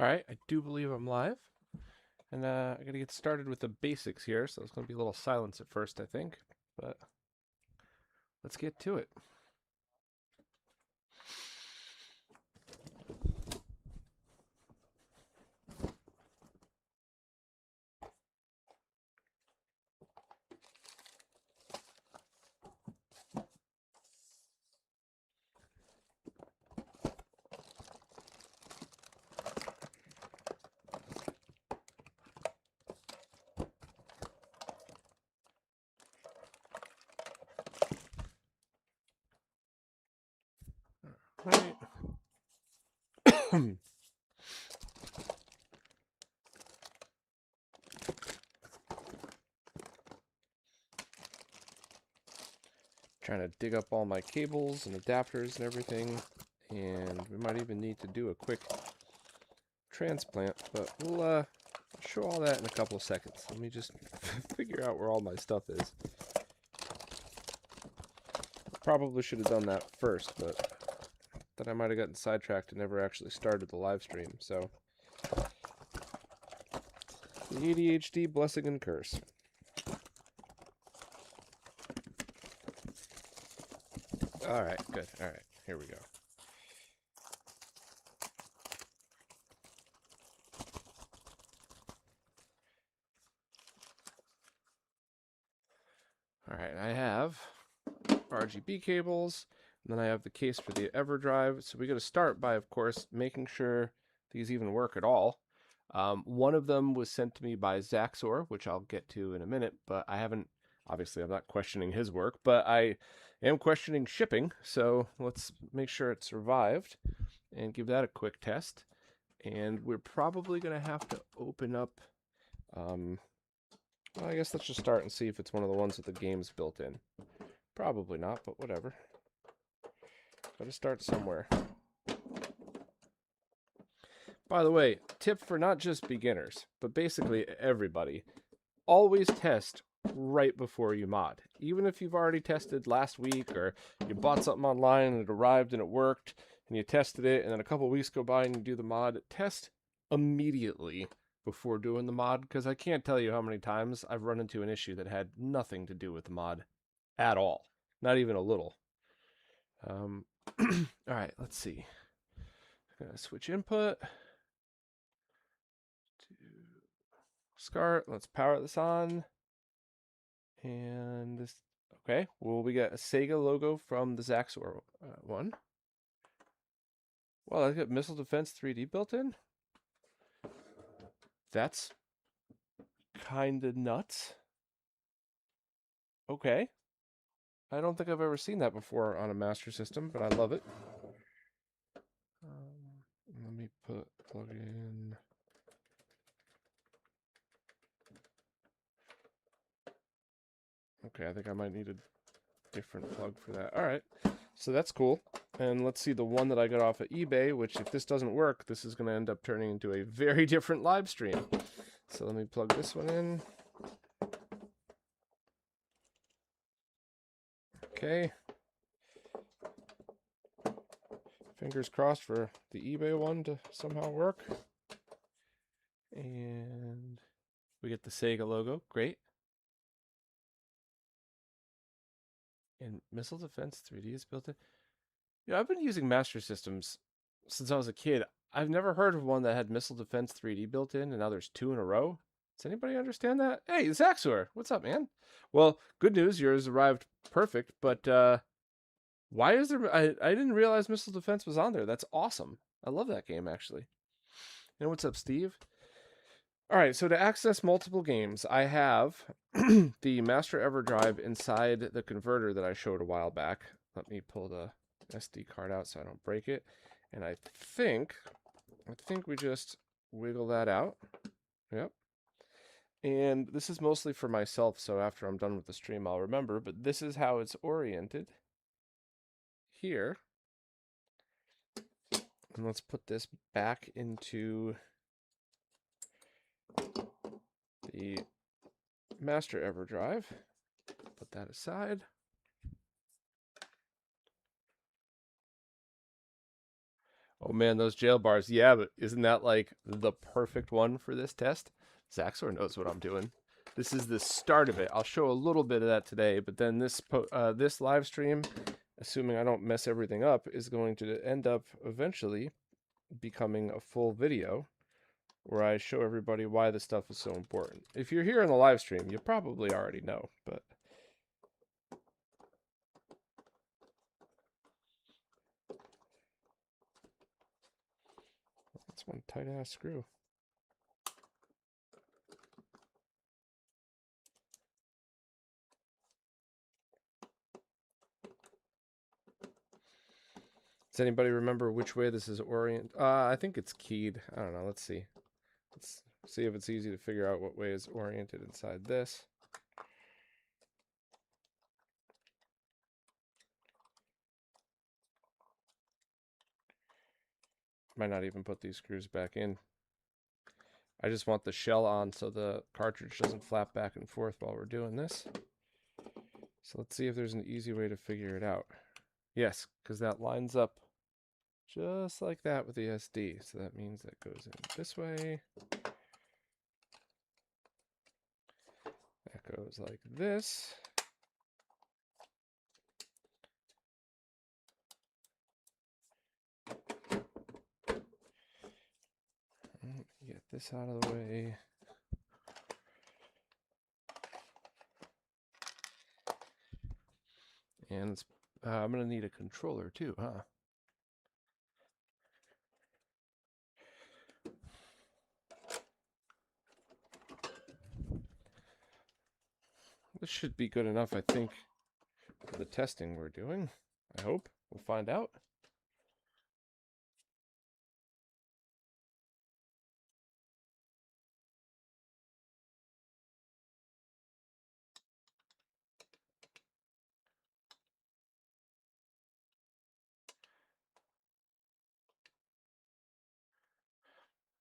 All right, I do believe I'm live. And I got to get started with the basics here, so it's going to be a little silence at first, I think. But let's get to it. All right. Trying to dig up all my cables and adapters and everything. And we might even need to do a quick transplant, but we'll show all that in a couple of seconds. Let me just figure out where all my stuff is. Probably should have done that first, but then I might have gotten sidetracked and never actually started the live stream, so the ADHD blessing and curse. All right, good. All right, here we go. All right, I have RGB cables, and then I have the case for the EverDrive. So we got to start by, of course, making sure these even work at all. One of them was sent to me by Zaxor, which I'll get to in a minute, but I haven't, obviously I'm not questioning his work, but I am questioning shipping. So let's make sure it survived and give that a quick test. And we're probably going to have to open up, well, I guess let's just start and see if it's one of the ones with the games built in. Probably not, but whatever. Gotta start somewhere. By the way, tip for not just beginners, but basically everybody. Always test right before you mod. Even if you've already tested last week, or you bought something online and it arrived and it worked, and you tested it, and then a couple weeks go by and you do the mod, test immediately before doing the mod, because I can't tell you how many times I've run into an issue that had nothing to do with the mod at all. Not even a little. All right, let's see. I'm gonna switch input to SCART. Let's power this on. And this, okay, well, we got a Sega logo from the Zaxor one. Well, I got Missile Defense 3D built in. That's kind of nuts. Okay. I don't think I've ever seen that before on a Master System, but I love it. Let me plug in. Okay, I think I might need a different plug for that. All right, so that's cool. And let's see the one that I got off of eBay, which if this doesn't work, this is going to end up turning into a very different live stream. So let me plug this one in. Okay. Fingers crossed for the eBay one to somehow work. And we get the Sega logo. Great. And Missile Defense 3D is built in. Yeah, I've been using Master Systems since I was a kid. I've never heard of one that had Missile Defense 3D built in, and now there's two in a row. Does anybody understand that? Hey, Zaxor, what's up, man? Well, good news, yours arrived perfect, but why is there... I didn't realize Missile Defense was on there. That's awesome. I love that game, actually. And what's up, Steve? All right, so to access multiple games, I have the Master EverDrive inside the converter that I showed a while back. Let me pull the SD card out so I don't break it. And I think we just wiggle that out. Yep. And this is mostly for myself, so after I'm done with the stream, I'll remember. But this is how it's oriented here. And let's put this back into the Master EverDrive. Put that aside. Oh man, those jail bars. Yeah, but isn't that like the perfect one for this test? Zaxor knows what I'm doing. This is the start of it. I'll show a little bit of that today, but then this live stream, assuming I don't mess everything up, is going to end up eventually becoming a full video where I show everybody why this stuff is so important. If you're here in the live stream, you probably already know, but that's one tight ass screw. Does anybody remember which way this is oriented? I think it's keyed. I don't know. Let's see. Let's see if it's easy to figure out what way is oriented inside this. Might not even put these screws back in. I just want the shell on so the cartridge doesn't flap back and forth while we're doing this. So let's see if there's an easy way to figure it out. Yes, because that lines up just like that with the SD. So that means that goes in this way. That goes like this. Get this out of the way. And I'm going to need a controller too, huh? This should be good enough, I think, for the testing we're doing. I hope. We'll find out.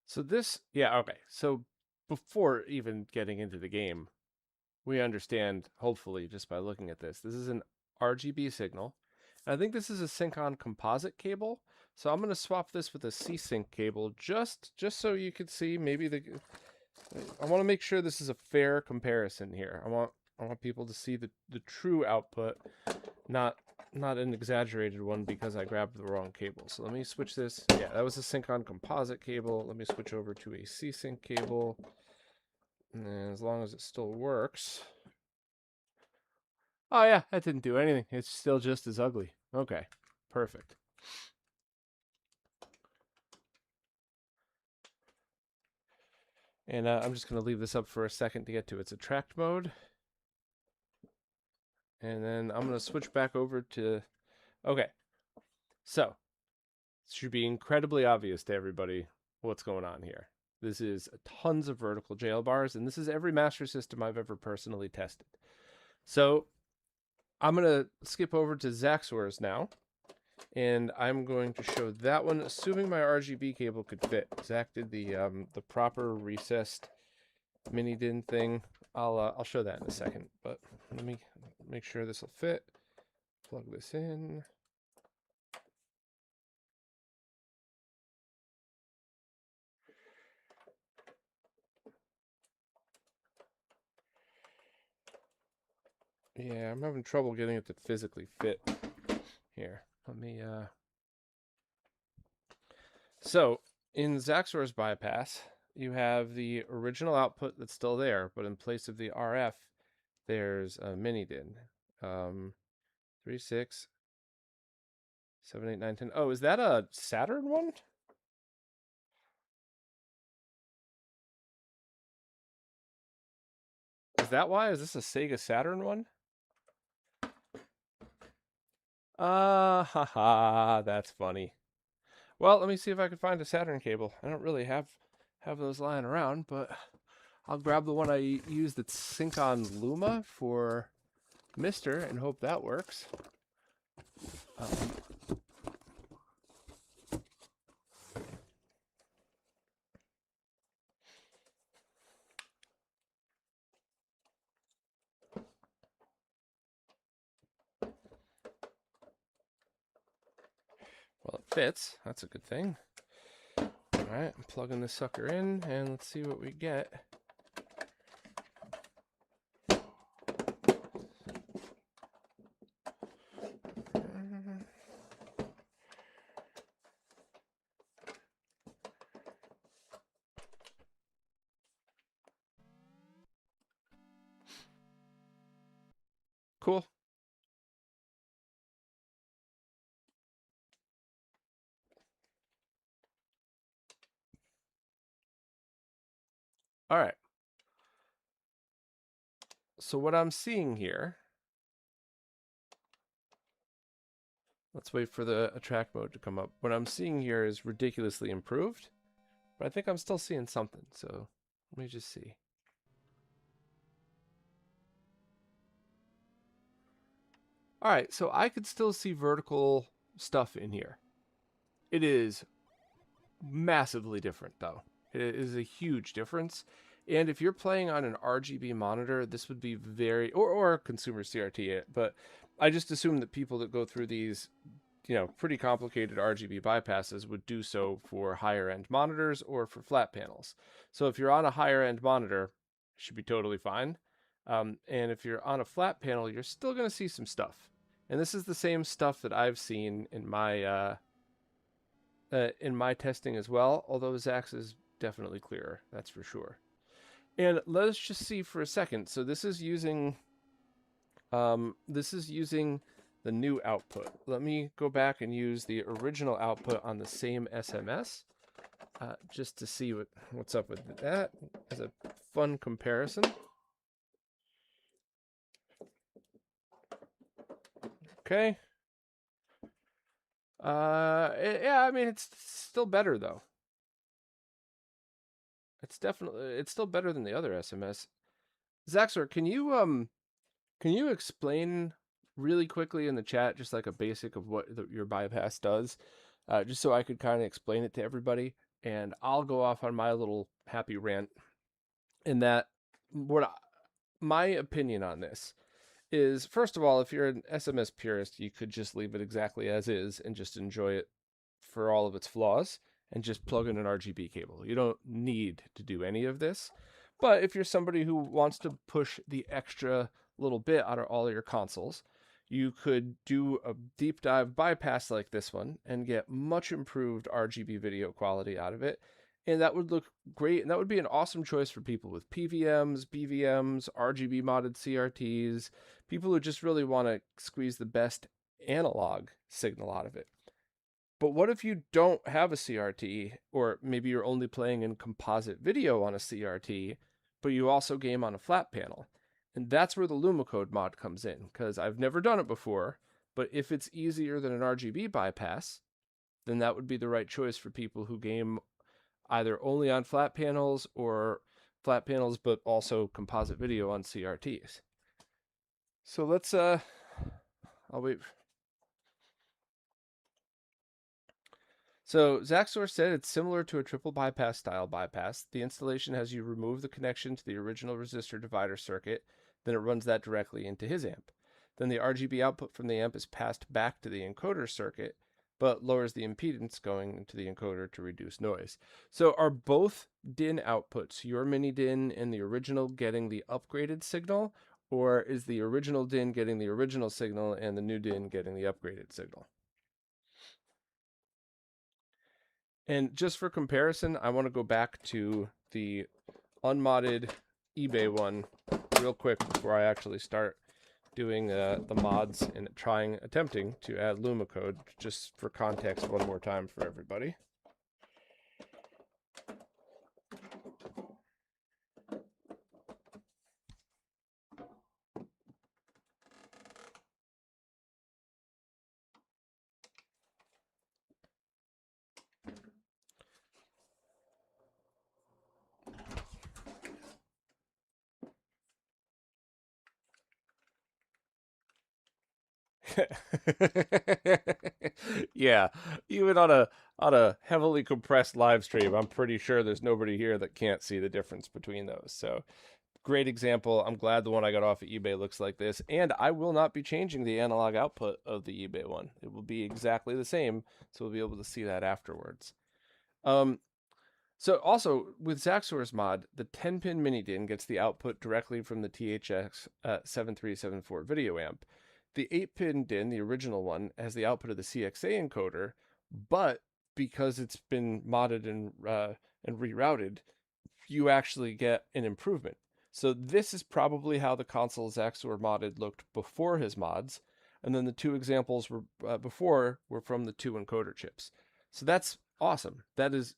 So this, yeah, okay. So before even getting into the game, we understand, hopefully, just by looking at this is an RGB signal. And I think this is a sync-on composite cable. So I'm going to swap this with a C-Sync cable just so you can see maybe I want to make sure this is a fair comparison here. I want people to see the true output, not an exaggerated one because I grabbed the wrong cable. So let me switch this. Yeah, that was a sync-on composite cable. Let me switch over to a C-Sync cable. And as long as it still works. Oh yeah, that didn't do anything. It's still just as ugly. Okay, perfect. And I'm just going to leave this up for a second to get to its attract mode. And then I'm going to switch back over to... Okay, so it should be incredibly obvious to everybody what's going on here. This is tons of vertical jail bars, and this is every Master System I've ever personally tested. So I'm going to skip over to Zaxor's now, and I'm going to show that one, assuming my RGB cable could fit. Zach did the proper recessed mini DIN thing. I'll show that in a second, but let me make sure this will fit. Plug this in. Yeah, I'm having trouble getting it to physically fit. Here, let me So in Zaxor's bypass, you have the original output that's still there, but in place of the RF, there's a mini DIN. 3, 6, 7, 8, 9, 10. Oh, is that a Saturn one? Is that why? Is this a Sega Saturn one? Haha, that's funny. Well, let me see if I can find a Saturn cable. I don't really have those lying around, but I'll grab the one I use that's sync-on Luma for Mister and hope that works. Well, fits. That's a good thing. All right, I'm plugging this sucker in, and let's see what we get. Cool. All right. So what I'm seeing here, let's wait for the attract mode to come up. What I'm seeing here is ridiculously improved, but I think I'm still seeing something. So let me just see. All right, so I could still see vertical stuff in here. It is massively different, though. It is a huge difference. And if you're playing on an RGB monitor, this would be very, or a consumer CRT, but I just assume that people that go through these, pretty complicated RGB bypasses would do so for higher end monitors or for flat panels. So if you're on a higher end monitor, it should be totally fine. And if you're on a flat panel, you're still going to see some stuff. And this is the same stuff that I've seen in my testing as well, although Zach's is definitely clearer, that's for sure. And let's just see for a second. So this is using the new output. Let me go back and use the original output on the same SMS just to see what's up with that as a fun comparison. Okay. Yeah, I mean, it's still better though. It's still better than the other SMS. Zaxor, can you explain really quickly in the chat just like a basic of what your bypass does, just so I could kind of explain it to everybody, and I'll go off on my little happy rant. In that, my opinion on this is, first of all, if you're an SMS purist, you could just leave it exactly as is and just enjoy it for all of its flaws and just plug in an RGB cable. You don't need to do any of this. But if you're somebody who wants to push the extra little bit out of all of your consoles, you could do a deep dive bypass like this one and get much improved RGB video quality out of it. And that would look great, and that would be an awesome choice for people with PVMs, BVMs, RGB modded CRTs, people who just really want to squeeze the best analog signal out of it. But what if you don't have a CRT, or maybe you're only playing in composite video on a CRT, but you also game on a flat panel? And that's where the Lumacode mod comes in, because I've never done it before, but if it's easier than an RGB bypass, then that would be the right choice for people who game either only on flat panels or flat panels but also composite video on CRTs. So let's I'll wait. So Zaxor said it's similar to a triple bypass style bypass. The installation has you remove the connection to the original resistor divider circuit, then it runs that directly into his amp. Then the RGB output from the amp is passed back to the encoder circuit, but lowers the impedance going into the encoder to reduce noise. So are both DIN outputs, your mini DIN and the original, getting the upgraded signal, or is the original DIN getting the original signal and the new DIN getting the upgraded signal? And just for comparison, I want to go back to the unmodded eBay one real quick before I actually start doing the mods and attempting to add Lumacode, just for context one more time for everybody. Yeah, even on a heavily compressed live stream, I'm pretty sure there's nobody here that can't see the difference between those. So Great example. I'm glad the one I got off of eBay looks like this, and I will not be changing the analog output of the eBay one. It will be exactly the same, so we'll be able to see that afterwards. So also with Zaxor's mod, the 10-pin mini DIN gets the output directly from the THX 7374 video amp. The 8-pin DIN, the original one, has the output of the CXA encoder, but because it's been modded and rerouted, you actually get an improvement. So this is probably how the console Zaxor modded looked before his mods, and then the two examples were before were from the two encoder chips. So that's awesome. That is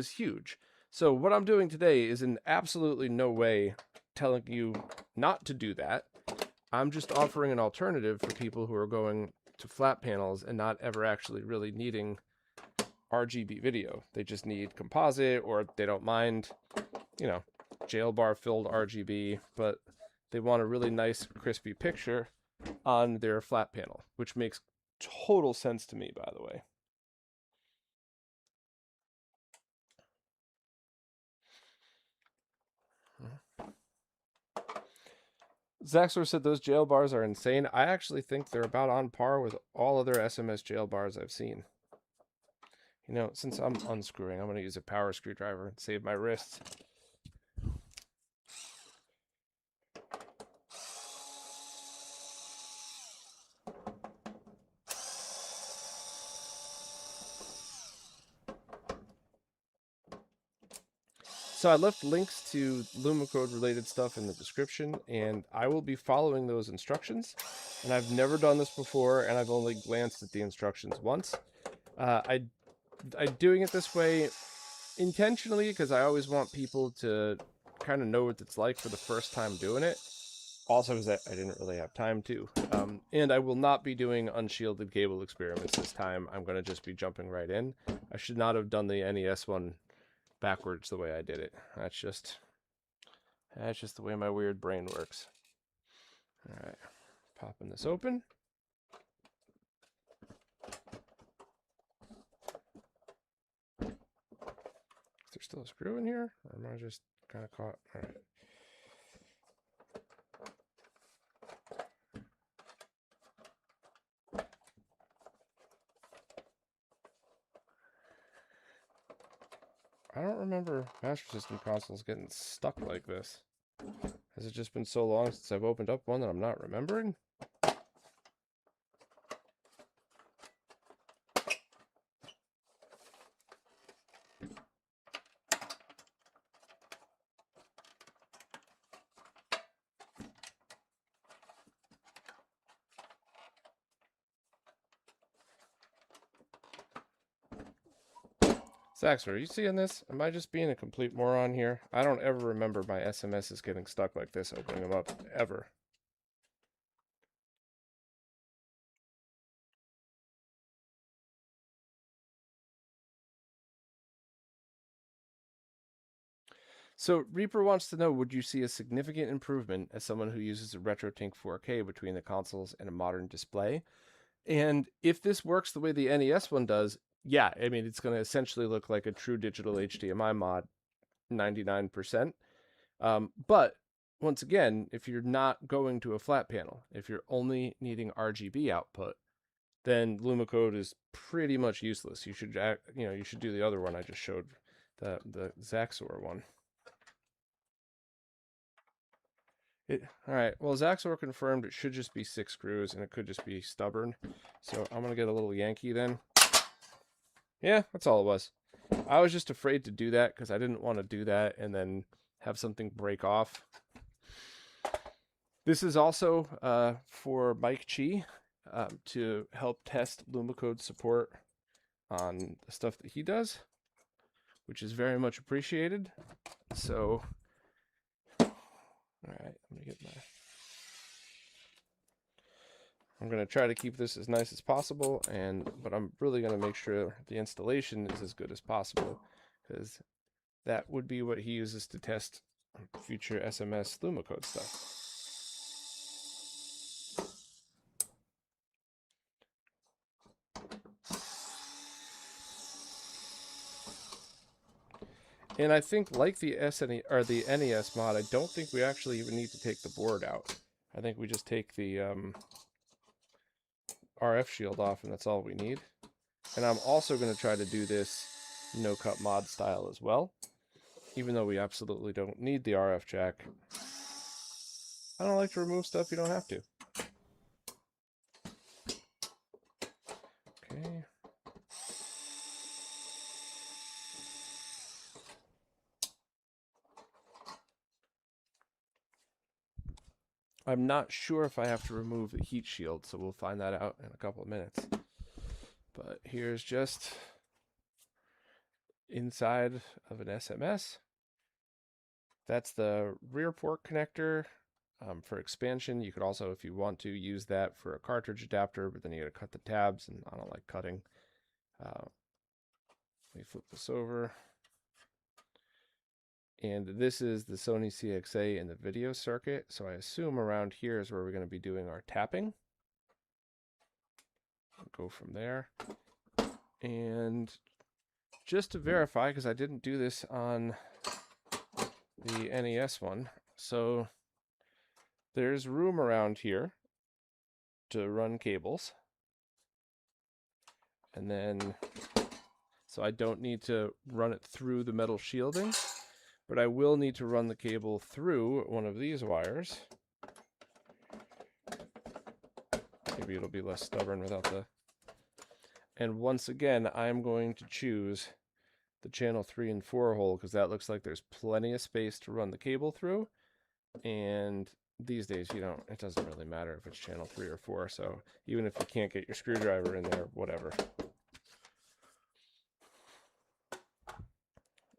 huge. So what I'm doing today is in absolutely no way telling you not to do that. I'm just offering an alternative for people who are going to flat panels and not ever actually really needing RGB video. They just need composite, or they don't mind, you know, jail bar filled RGB, but they want a really nice crispy picture on their flat panel, which makes total sense to me, by the way. Zaxor said those jail bars are insane. I actually think they're about on par with all other SMS jail bars I've seen. You know, since I'm unscrewing, I'm going to use a power screwdriver and save my wrists. So I left links to Lumacode related stuff in the description, and I will be following those instructions. And I've never done this before, and I've only glanced at the instructions once. I'm doing it this way intentionally because I always want people to kind of know what it's like for the first time doing it. Also, because I didn't really have time to. And I will not be doing unshielded cable experiments this time. I'm going to just be jumping right in. I should not have done the NES one backwards the way I did it. That's just the way my weird brain works. All right, popping this open. Is there still a screw in here? Or am I just kind of caught? All right. I don't remember Master System consoles getting stuck like this. Has it just been so long since I've opened up one that I'm not remembering? Zaxor, are you seeing this? Am I just being a complete moron here? I don't ever remember my SMSs getting stuck like this, opening them up, ever. So Reaper wants to know, would you see a significant improvement as someone who uses a RetroTink 4K between the consoles and a modern display? And if this works the way the NES one does, yeah, I mean, it's going to essentially look like a true digital HDMI mod, 99%. But once again, if you're not going to a flat panel, if you're only needing RGB output, then Lumacode is pretty much useless. You should, you should do the other one I just showed, the Zaxor one. All right, well, Zaxor confirmed it should just be 6 screws, and it could just be stubborn. So I'm going to get a little Yankee then. Yeah, that's all it was. I was just afraid to do that because I didn't want to do that and then have something break off. This is also for Mike Chi to help test Lumacode support on the stuff that he does, which is very much appreciated. So, all right, I'm gonna try to keep this as nice as possible, but I'm really gonna make sure the installation is as good as possible, because that would be what he uses to test future SMS Lumacode stuff. And I think, like the or the NES mod, I don't think we actually even need to take the board out. I think we just take the RF shield off, and that's all we need. And I'm also going to try to do this no-cut mod style as well, even though we absolutely don't need the RF jack. I don't like to remove stuff you don't have to. Okay. I'm not sure if I have to remove the heat shield, so we'll find that out in a couple of minutes. But here's just inside of an SMS. That's the rear port connector for expansion. You could also, if you want to, use that for a cartridge adapter, but then you got to cut the tabs, and I don't like cutting. Let me flip this over. And this is the Sony CXA in the video circuit. So I assume around here is where we're going to be doing our tapping. I'll go from there. And just to verify, because I didn't do this on the NES one, so there's room around here to run cables. And then, so I don't need to run it through the metal shielding, but I will need to run the cable through one of these wires. Maybe it'll be less stubborn without the... And once again, I'm going to choose the channel 3 and 4 hole, because that looks like there's plenty of space to run the cable through. And these days, you don't, it doesn't really matter if it's channel 3 or 4, so even if you can't get your screwdriver in there, whatever.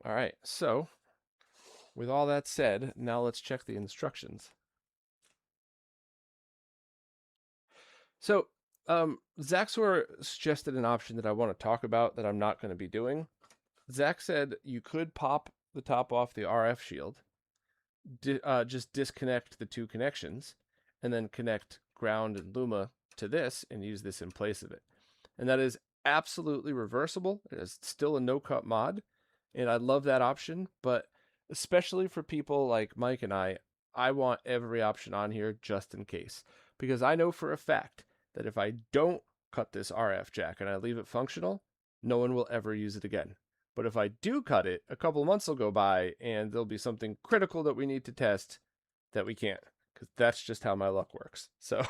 All right, so with all that said, now let's check the instructions. So, Zaxor suggested an option that I want to talk about that I'm not going to be doing. Zach said you could pop the top off the RF shield, just disconnect the two connections, and then connect ground and Luma to this and use this in place of it. And that is absolutely reversible. It is still a no-cut mod, and I love that option, but especially for people like Mike and I want every option on here just in case. Because I know for a fact that if I don't cut this RF jack and I leave it functional, no one will ever use it again. But if I do cut it, a couple of months will go by and there'll be something critical that we need to test that we can't, because that's just how my luck works. So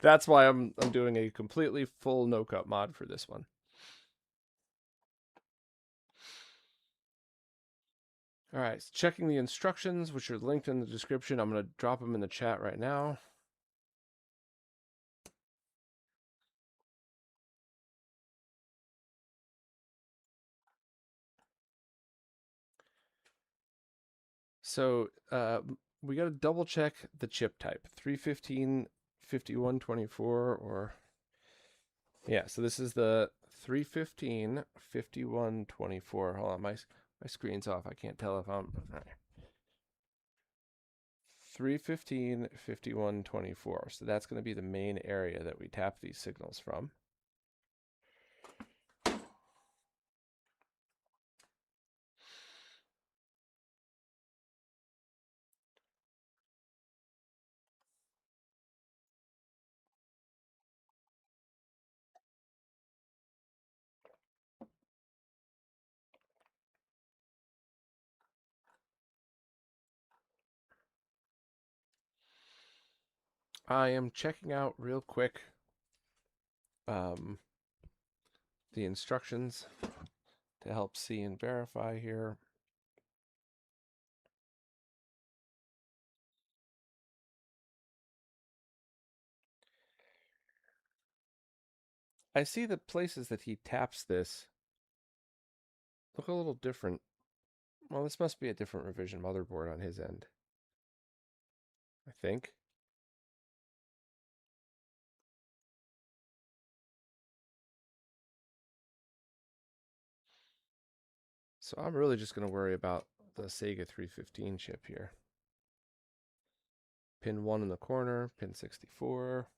that's why I'm doing a completely full no-cut mod for this one. All right, so checking the instructions, which are linked in the description. I'm going to drop them in the chat right now. So we got to double check the chip type, 315 5124, or yeah, so this is the 315 5124. Hold on, my screen's off. I can't tell if I'm all right. 315 5124. So that's going to be the main area that we tap these signals from. I am checking out real quick the instructions to help see and verify here. I see the places that he taps this look a little different. Well, this must be a different revision motherboard on his end, I think. So I'm really just going to worry about the Sega 315 chip here. Pin 1 in the corner, pin 64.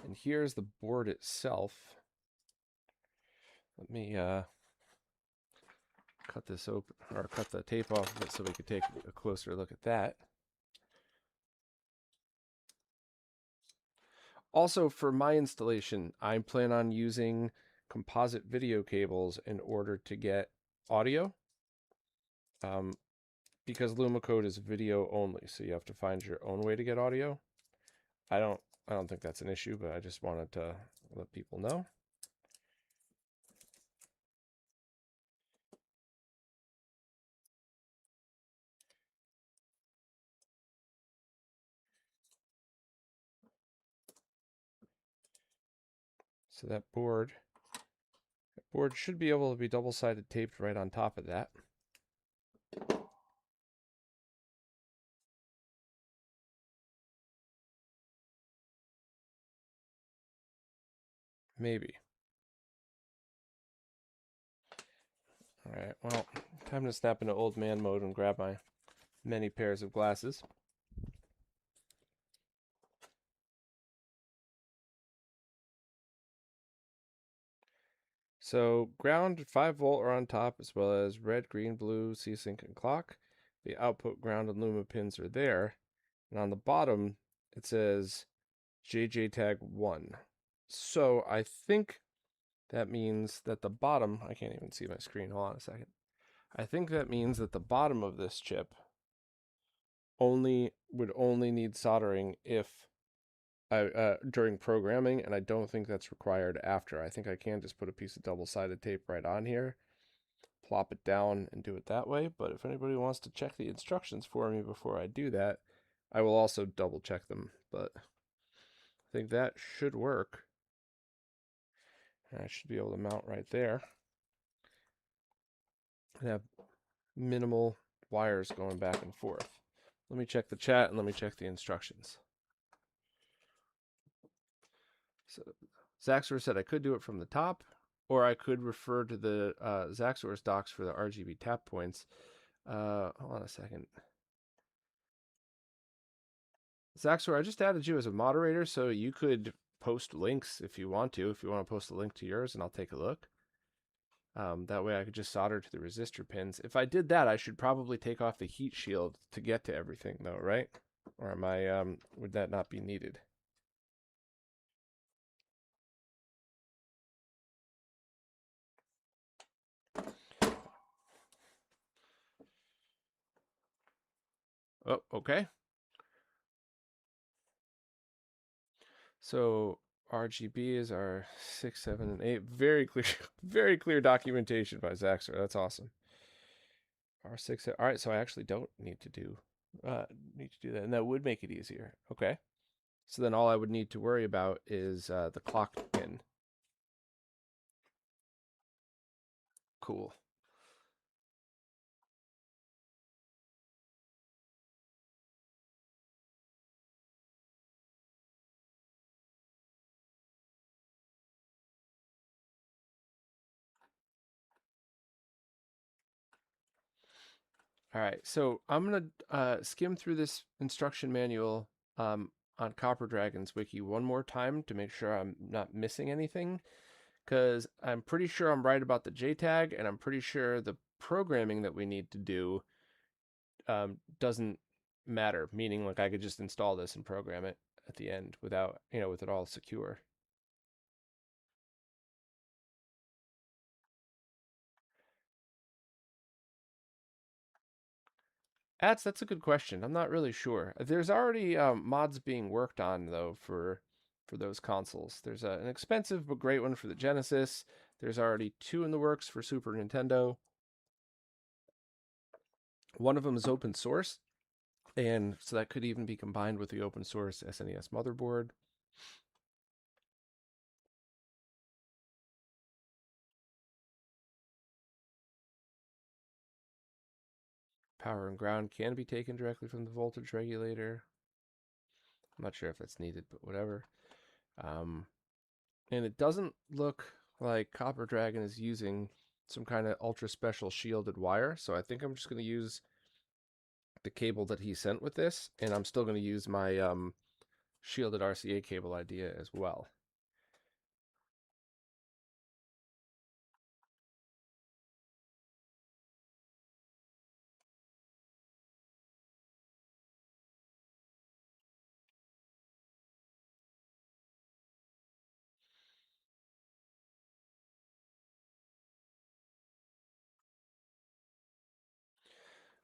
And here's the board itself. Let me cut this open, or cut the tape off of it so we could take a closer look at that. Also, for my installation, I plan on using composite video cables in order to get audio. Because Lumacode is video only, so you have to find your own way to get audio. I don't think that's an issue, but I just wanted to let people know. So that board should be able to be double-sided taped right on top of that. Maybe. All right, well, time to snap into old man mode and grab my many pairs of glasses. So ground 5-volt are on top, as well as red, green, blue, C-Sync, and clock. The output ground and luma pins are there. And on the bottom, it says JJ tag 1. So I think that means that the bottom, I can't even see my screen, hold on a second. I think that means that the bottom of this chip would only need soldering if during programming, and I don't think that's required after. I think I can just put a piece of double-sided tape right on here, plop it down, and do it that way. But if anybody wants to check the instructions for me before I do that, I will also double check them. But I think that should work. And I should be able to mount right there and have minimal wires going back and forth. Let me check the chat and let me check the instructions. So Zaxor said I could do it from the top, or I could refer to the Zaxor's docs for the RGB tap points. Hold on a second. Zaxor, I just added you as a moderator, so you could post links if you want to. If you want to post a link to yours, and I'll take a look. That way I could just solder to the resistor pins. If I did that, I should probably take off the heat shield to get to everything, though, right? Or am I? Would that not be needed? Oh, okay. So RGB is our 6, 7, and 8. Very clear, very clear documentation by Zaxor. That's awesome. R6. All right, so I actually don't need to do that, and that would make it easier. Okay. So then all I would need to worry about is the clock pin. Cool. All right, so I'm gonna skim through this instruction manual on Copper Dragon's wiki one more time to make sure I'm not missing anything, because I'm pretty sure I'm right about the JTAG, and I'm pretty sure the programming that we need to do doesn't matter. Meaning, like I could just install this and program it at the end without, with it all secure. That's a good question. I'm not really sure. There's already mods being worked on though for those consoles. There's an expensive but great one for the Genesis. There's already 2 in the works for Super Nintendo. One of them is open source, and so that could even be combined with the open source SNES motherboard. Power and ground can be taken directly from the voltage regulator. I'm not sure if that's needed, but whatever. And it doesn't look like Copper Dragon is using some kind of ultra special shielded wire, so I think I'm just going to use the cable that he sent with this, and I'm still going to use my shielded RCA cable idea as well.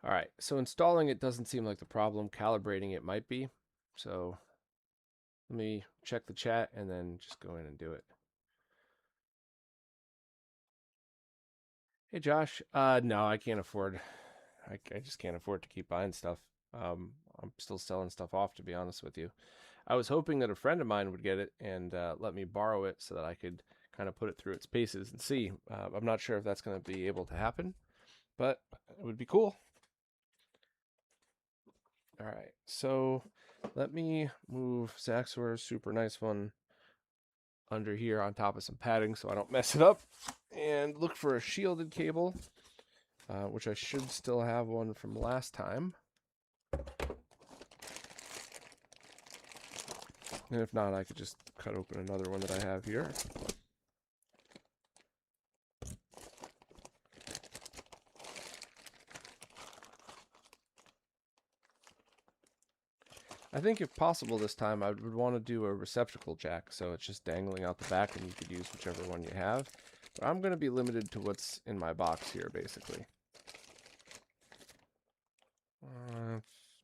All right, so installing it doesn't seem like the problem. Calibrating it might be. So let me check the chat and then just go in and do it. Hey, Josh. No, I can't afford. I just can't afford to keep buying stuff. I'm still selling stuff off, to be honest with you. I was hoping that a friend of mine would get it and let me borrow it so that I could kind of put it through its paces and see. I'm not sure if that's going to be able to happen, but it would be cool. All right, so let me move Zaxor's super nice one under here on top of some padding so I don't mess it up, and look for a shielded cable, which I should still have one from last time. And if not, I could just cut open another one that I have here. I think if possible this time, I would want to do a receptacle jack, so it's just dangling out the back and you could use whichever one you have. But I'm going to be limited to what's in my box here, basically.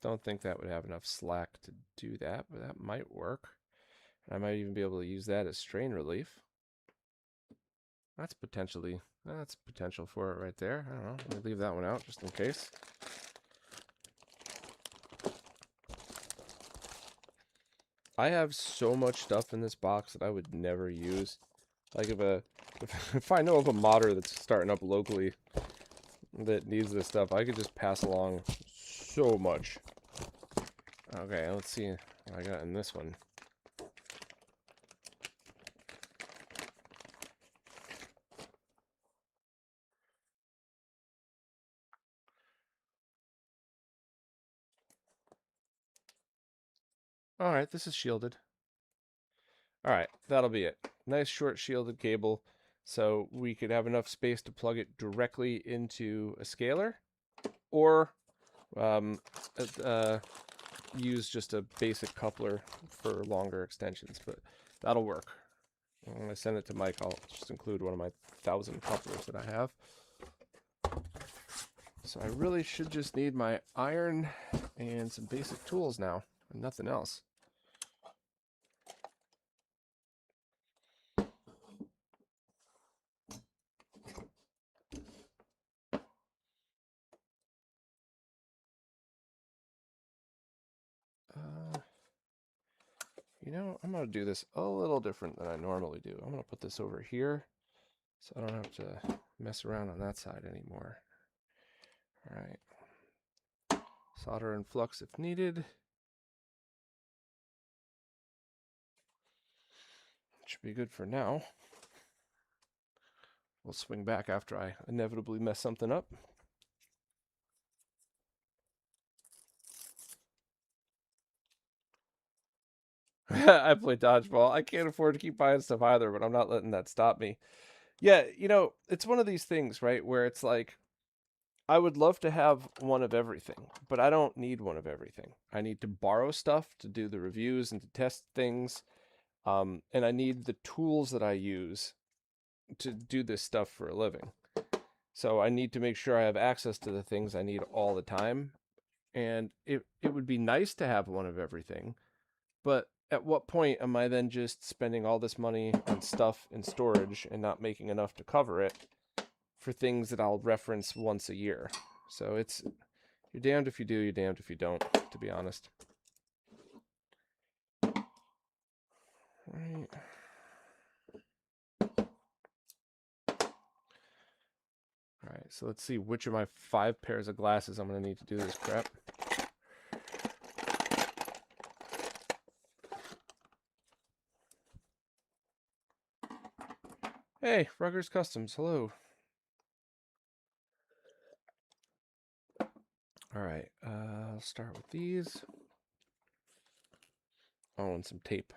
Don't think that would have enough slack to do that, but that might work. And I might even be able to use that as strain relief. That's potential for it right there. I don't know. Let me leave that one out just in case. I have so much stuff in this box that I would never use. Like if I know of a modder that's starting up locally that needs this stuff, I could just pass along so much. Okay, let's see what I got in this one. Alright, this is shielded. Alright, that'll be it. Nice short shielded cable, so we could have enough space to plug it directly into a scaler, or use just a basic coupler for longer extensions, but that'll work. When I send it to Mike, I'll just include one of my 1,000 couplers that I have. So I really should just need my iron and some basic tools now, and nothing else. You know, I'm going to do this a little different than I normally do. I'm going to put this over here so I don't have to mess around on that side anymore. All right. Solder and flux if needed. Should be good for now. We'll swing back after I inevitably mess something up. I play dodgeball. I can't afford to keep buying stuff either, but I'm not letting that stop me. Yeah, you know, it's one of these things, right, where it's like, I would love to have one of everything, but I don't need one of everything. I need to borrow stuff to do the reviews and to test things, and I need the tools that I use to do this stuff for a living. So I need to make sure I have access to the things I need all the time, and it would be nice to have one of everything, but at what point am I then just spending all this money on stuff and storage and not making enough to cover it for things that I'll reference once a year? So it's, you're damned if you do, you're damned if you don't, to be honest. Right. All right, so let's see which of my 5 pairs of glasses I'm going to need to do this crap. Hey, Ruggers Customs, hello. All right, I'll start with these. Oh, and some tape.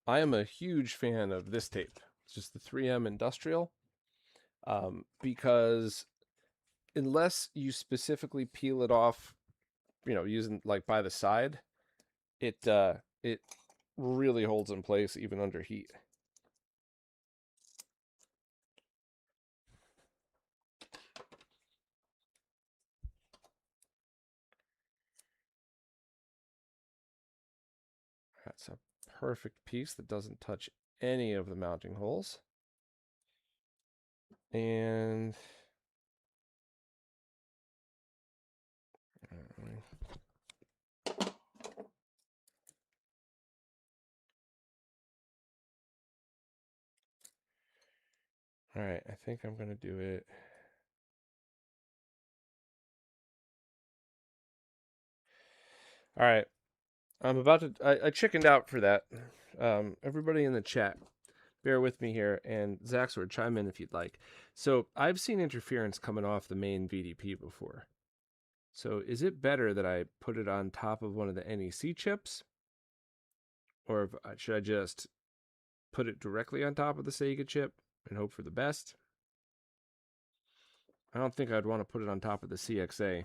I am a huge fan of this tape. It's just the 3M Industrial, because unless you specifically peel it off, you know, using like by the side, it really holds in place even under heat. That's a perfect piece that doesn't touch any of the mounting holes. And all right, I think I'm going to do it. All right, I'm about to. I chickened out for that. Everybody in the chat, bear with me here, and Zaxor, chime in if you'd like. So I've seen interference coming off the main VDP before. So is it better that I put it on top of one of the NEC chips, or should I just put it directly on top of the Sega chip and hope for the best? I don't think I'd want to put it on top of the CXA.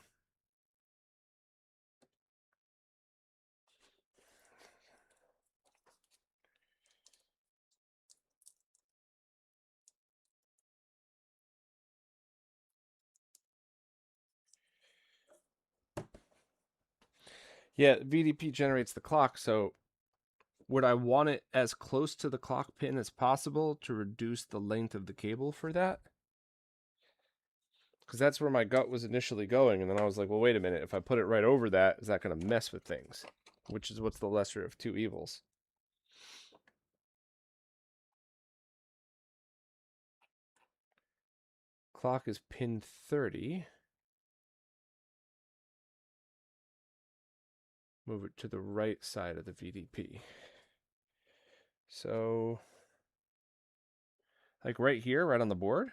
Yeah, VDP generates the clock, so would I want it as close to the clock pin as possible to reduce the length of the cable for that? Because that's where my gut was initially going, and then I was like, well, wait a minute, if I put it right over that, is that going to mess with things? Which is what's the lesser of two evils. Clock is pin 30. Move it to the right side of the VDP. So, like right here, right on the board?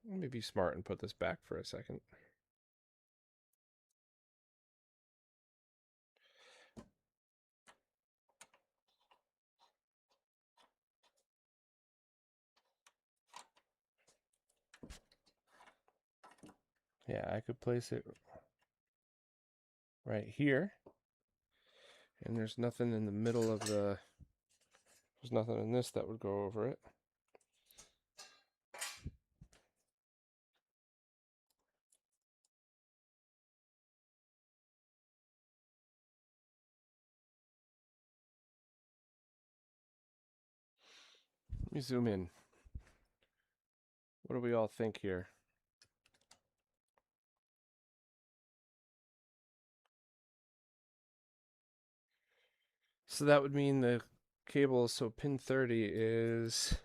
Let me be smart and put this back for a second. Yeah, I could place it right here. And there's nothing in the middle of the... There's nothing in this that would go over it. Let me zoom in. What do we all think here? So that would mean the cable, so pin 30 is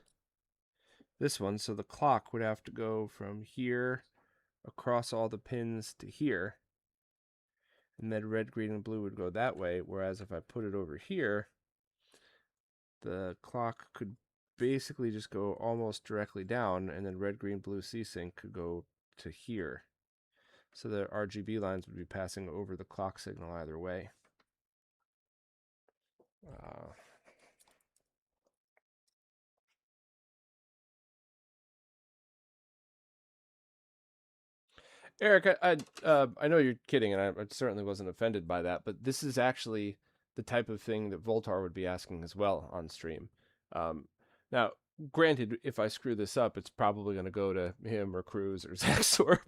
this one. So the clock would have to go from here across all the pins to here. And then red, green, and blue would go that way. Whereas if I put it over here, the clock could basically just go almost directly down, and then red, green, blue C-Sync could go to here. So the RGB lines would be passing over the clock signal either way. Eric, I know you're kidding, and I certainly wasn't offended by that, but this is actually the type of thing that Voltar would be asking as well on stream. Now, granted, if I screw this up, it's probably going to go to him or Cruz or Zaxor,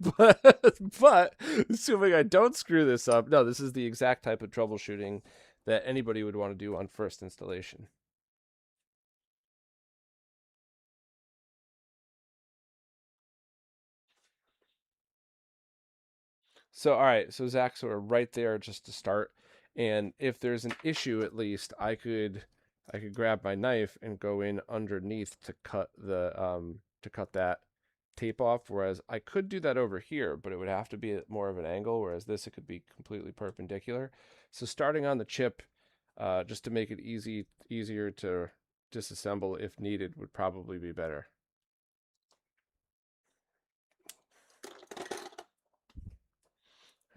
but assuming I don't screw this up, no, this is the exact type of troubleshooting that anybody would want to do on first installation. So, all right, so Zaxor right there just to start. And if there's an issue, at least I could grab my knife and go in underneath to cut that tape off. Whereas I could do that over here, but it would have to be at more of an angle. Whereas this, it could be completely perpendicular. So starting on the chip, just to make it easier to disassemble if needed, would probably be better.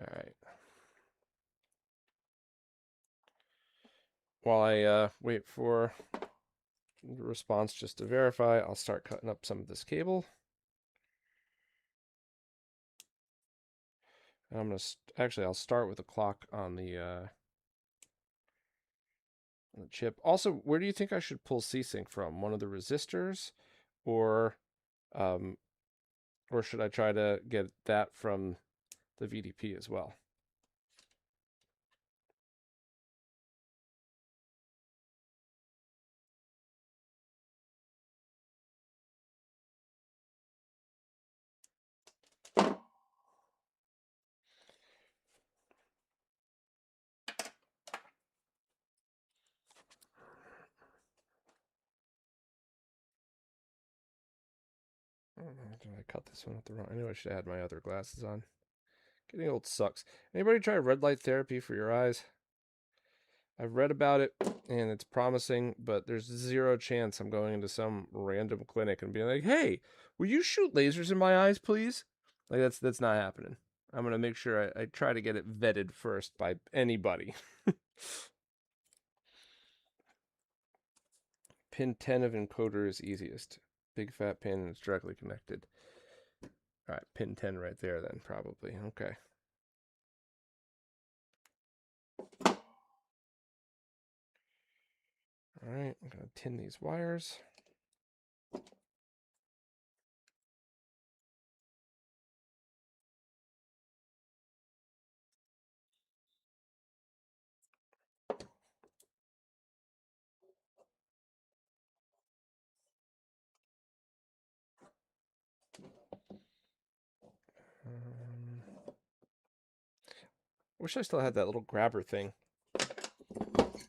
All right. While I wait for the response just to verify, I'll start cutting up some of this cable. And I'm going to actually, I'll start with the clock on the chip. Also, where do you think I should pull C-Sync from? One of the resistors or Um, or should I try to get that from the VDP as well? Did I cut this one at the wrong? I knew I should have had my other glasses on. Getting old sucks. Anybody try red light therapy for your eyes? I've read about it and it's promising, but there's zero chance I'm going into some random clinic and being like, "Hey, will you shoot lasers in my eyes, please?" Like that's not happening. I'm gonna make sure I try to get it vetted first by anybody. Pin 10 of encoder is easiest. Big fat pin and it's directly connected. All right, pin 10 right there then, probably. Okay. All right, I'm gonna tin these wires. Wish I still had that little grabber thing.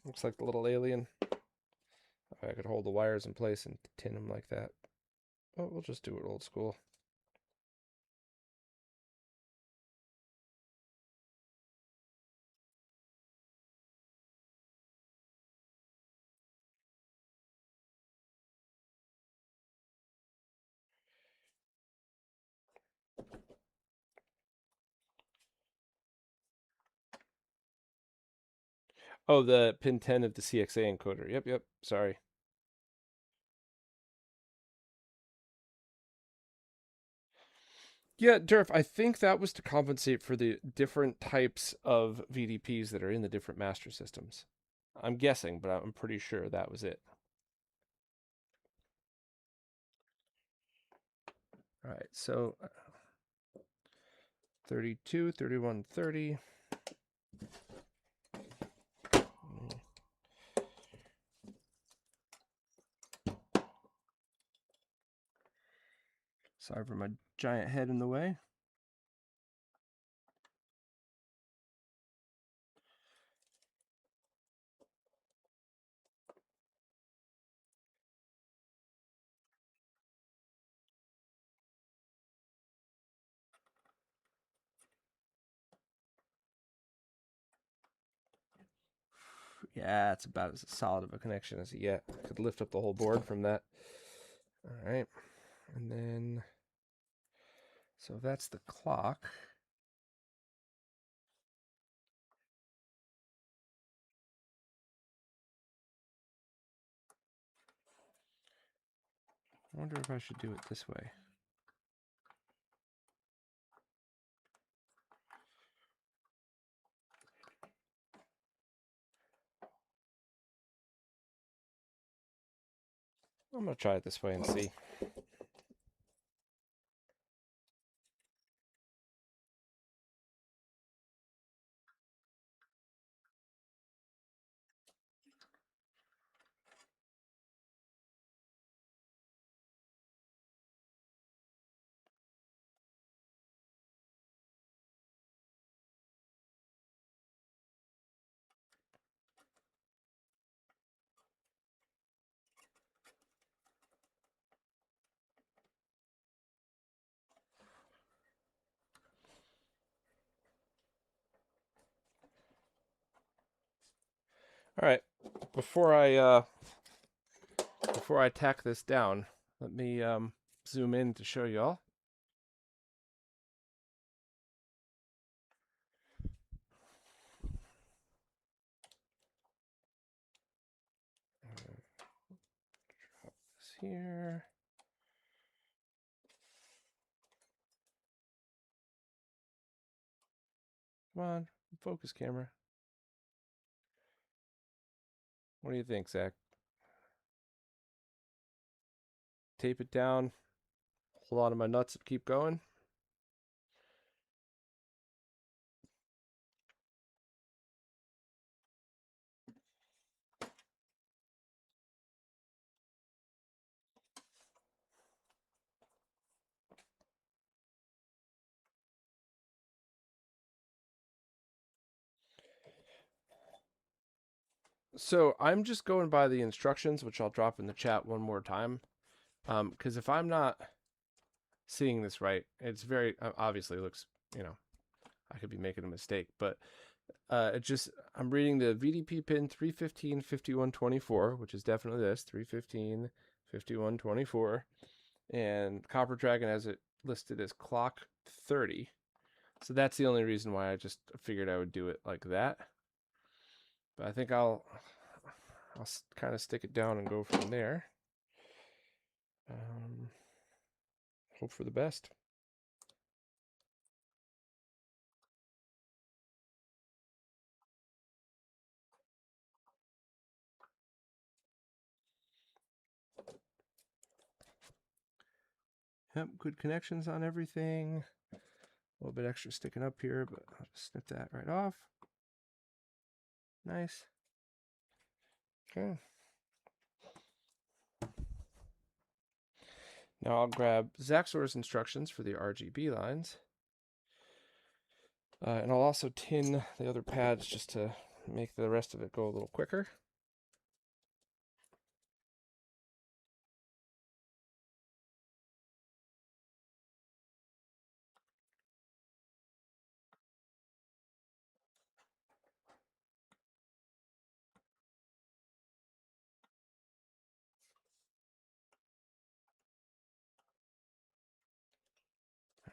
Looks like the little alien. I could hold the wires in place and tin them like that. But we'll just do it old school. Oh, the pin 10 of the CXA encoder. Yep. Sorry. Yeah, Durf, I think that was to compensate for the different types of VDPs that are in the different master systems. I'm guessing, but I'm pretty sure that was it. All right, so 32, 31, 30. Sorry for my giant head in the way. Yeah, it's about as solid of a connection as you get. Could lift up the whole board from that. All right, and then so that's the clock. I wonder if I should do it this way. I'm gonna try it this way and see. All right, before I tack this down, let me zoom in to show y'all. Drop this here. Come on, focus camera. What do you think, Zach? Tape it down. hold on to my nuts and keep going. So I'm just going by the instructions, which I'll drop in the chat one more time. Because if I'm not seeing this right, it's very obviously looks, I could be making a mistake, but it just, I'm reading the VDP pin 315 5124, which is definitely this 315 5124, and Copper Dragon has it listed as clock 30. So that's the only reason why I just figured I would do it like that. But I think I'll kind of stick it down and go from there. Hope for the best. Yep, good connections on everything. A little bit extra sticking up here, but I'll just snip that right off. Nice. Okay. Now I'll grab Zaxor's instructions for the RGB lines. And I'll also tin the other pads just to make the rest of it go a little quicker.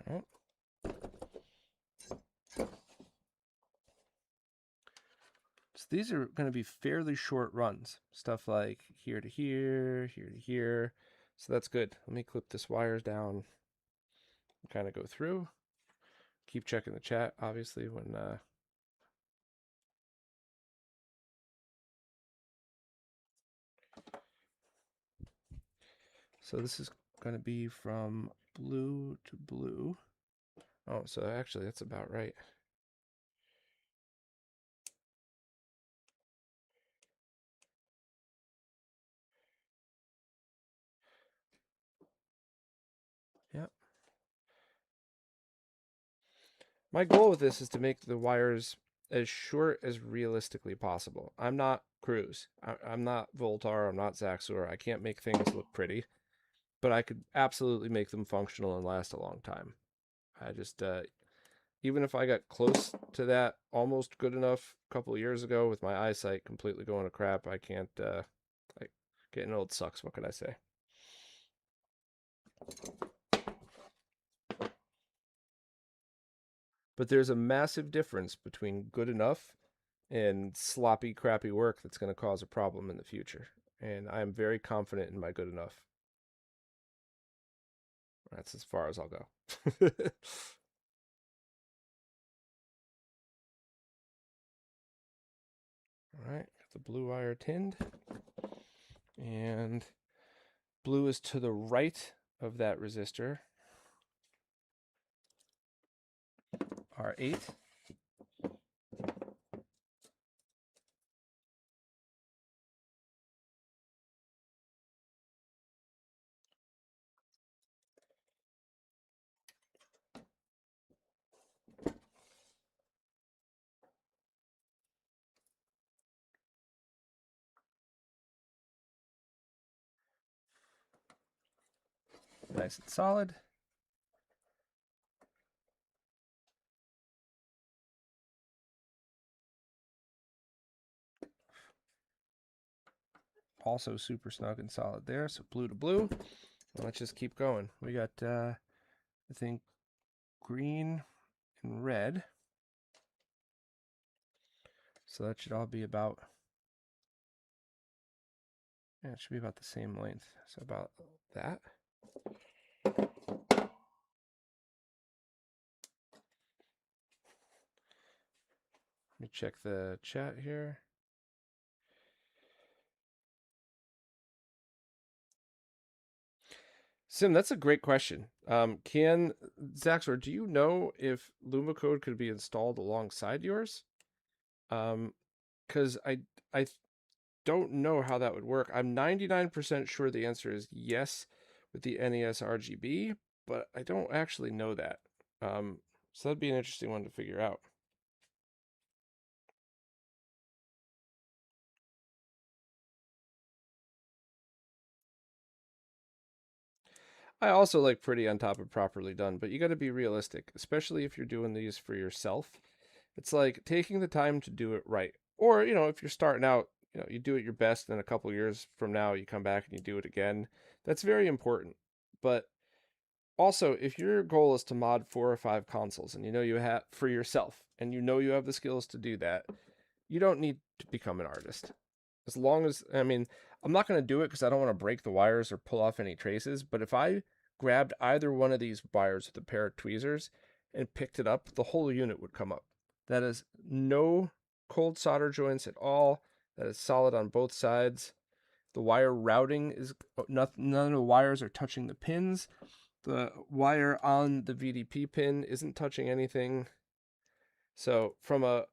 All right. So these are going to be fairly short runs. Stuff like here to here, here to here. So that's good. Let me clip this wires down, kind of go through. Keep checking the chat, obviously, when so this is going to be from blue to blue. Oh, so actually that's about right. Yep. My goal with this is to make the wires as short as realistically possible. I'm not Cruz. I'm not Voltar. I'm not Zaxor. I can't make things look pretty, but I could absolutely make them functional and last a long time. I just, even if I got close to that almost good enough a couple of years ago with my eyesight completely going to crap, I can't, like, getting old sucks. What can I say? But there's a massive difference between good enough and sloppy, crappy work that's going to cause a problem in the future. And I'm very confident in my good enough. That's as far as I'll go. All right, got the blue wire tinned. And blue is to the right of that resistor. R8. Nice and solid. Also super snug and solid there. So blue to blue. Let's just keep going. We got, I think, green and red. So that should all be about, yeah, it should be about the same length. So about that. Let me check the chat here. Sim, that's a great question. Can Zaxor, do you know if Lumacode could be installed alongside yours? Because I don't know how that would work. I'm 99% sure the answer is yes with the NES RGB, but I don't actually know that. So that'd be an interesting one to figure out. I also like pretty on top of properly done, but you got to be realistic, especially if you're doing these for yourself. It's like taking the time to do it right. Or, if you're starting out, you do it your best, and then a couple years from now you come back and you do it again. That's very important. But also, if your goal is to mod 4 or 5 consoles and you know you have for yourself and you know you have the skills to do that, you don't need to become an artist. As long as, I mean, I'm not going to do it because I don't want to break the wires or pull off any traces, but if I grabbed either one of these wires with a pair of tweezers and picked it up, the whole unit would come up. That is no cold solder joints at all. That is solid on both sides. The wire routing is none of the wires are touching the pins. The wire on the VDP pin isn't touching anything. So from a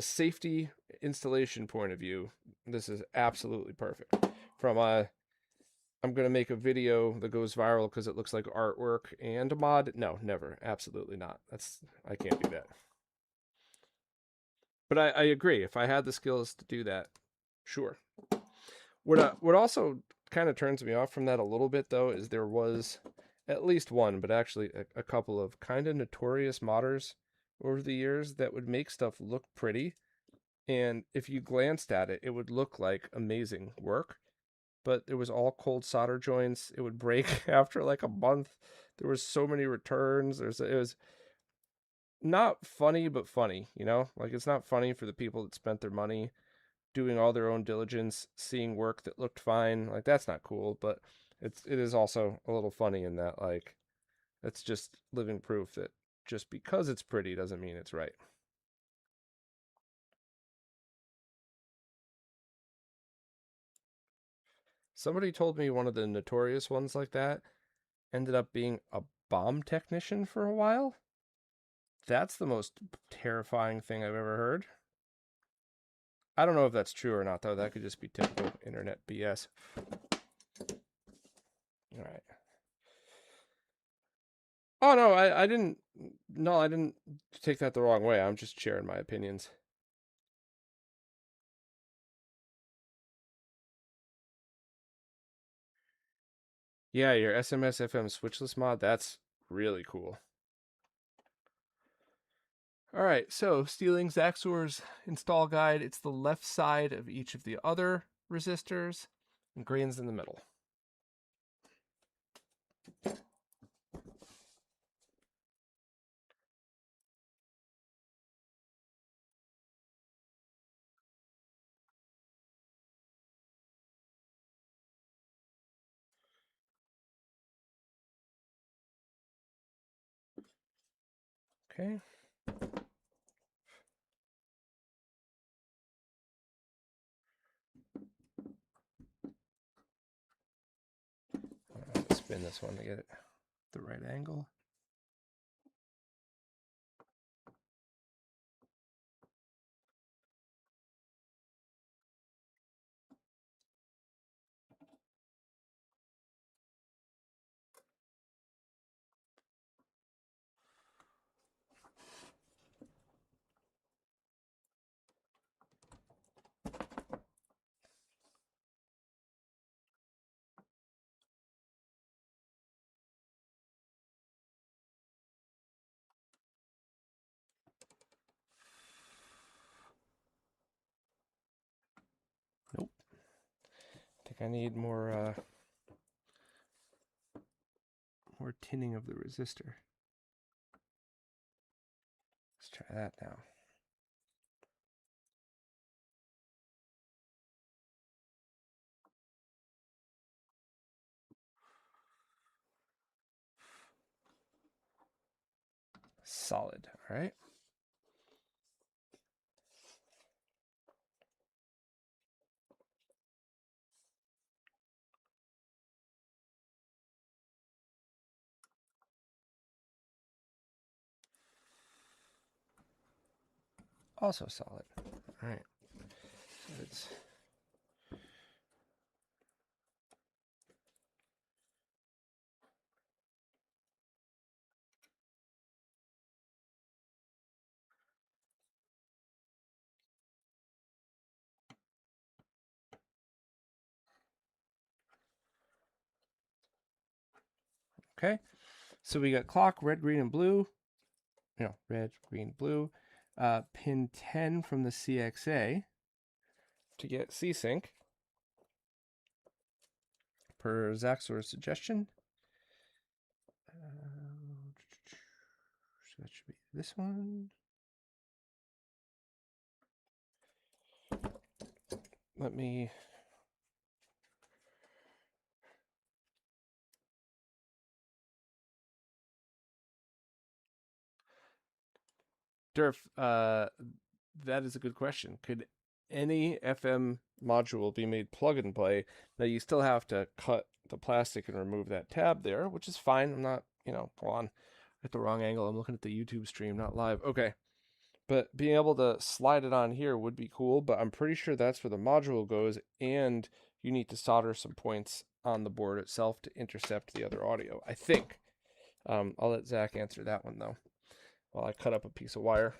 safety installation point of view, this is absolutely perfect. From a I'm going to make a video that goes viral because it looks like artwork and a mod. No, never. Absolutely not. I can't do that. But I agree. If I had the skills to do that, sure. What also kind of turns me off from that a little bit though is there was at least one, but actually a couple of kind of notorious modders over the years that would make stuff look pretty, and if you glanced at it, it would look like amazing work. But it was all cold solder joints. It would break after like a month. There was so many returns. It was not funny, but funny. Like it's not funny for the people that spent their money doing all their own diligence, seeing work that looked fine. Like that's not cool, but it is also a little funny in that like it's just living proof that just because it's pretty doesn't mean it's right. Somebody told me one of the notorious ones like that ended up being a bomb technician for a while. That's the most terrifying thing I've ever heard. I don't know if that's true or not, though. That could just be typical internet BS. All right. Oh no, I didn't. No, I didn't take that the wrong way. I'm just sharing my opinions. Yeah, your SMS FM switchless mod. That's really cool. All right, so stealing Zaxor's install guide. It's the left side of each of the other resistors, and green's in the middle. Okay. I'll spin this one to get it the right angle. Nope. I think I need more tinning of the resistor. Let's try that now. Solid. All right. also solid. All right. So it's okay. So we got clock, red, green, and blue. No, red, green, blue. Pin 10 from the CXA to get C-Sync per Zaxor's suggestion. So that should be this one. Let me... Durf, that is a good question. Could any FM module be made plug and play? Now you still have to cut the plastic and remove that tab there, which is fine. I'm not, hold on, at the wrong angle. I'm looking at the YouTube stream, not live. Okay. But being able to slide it on here would be cool, but I'm pretty sure that's where the module goes, and you need to solder some points on the board itself to intercept the other audio, I think. I'll let Zach answer that one, though, while I cut up a piece of wire.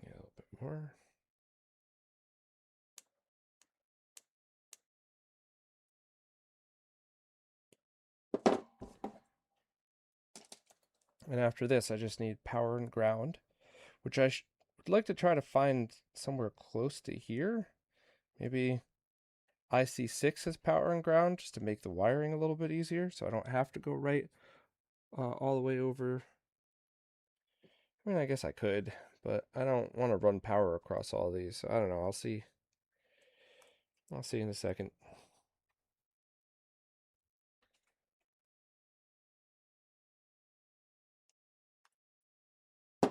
Yeah, a little bit more. And after this, I just need power and ground, which I would like to try to find somewhere close to here. Maybe IC6 has power and ground just to make the wiring a little bit easier, so I don't have to go right all the way over. I mean, I guess I could, but I don't want to run power across all these. So I don't know. I'll see. I'll see in a second. I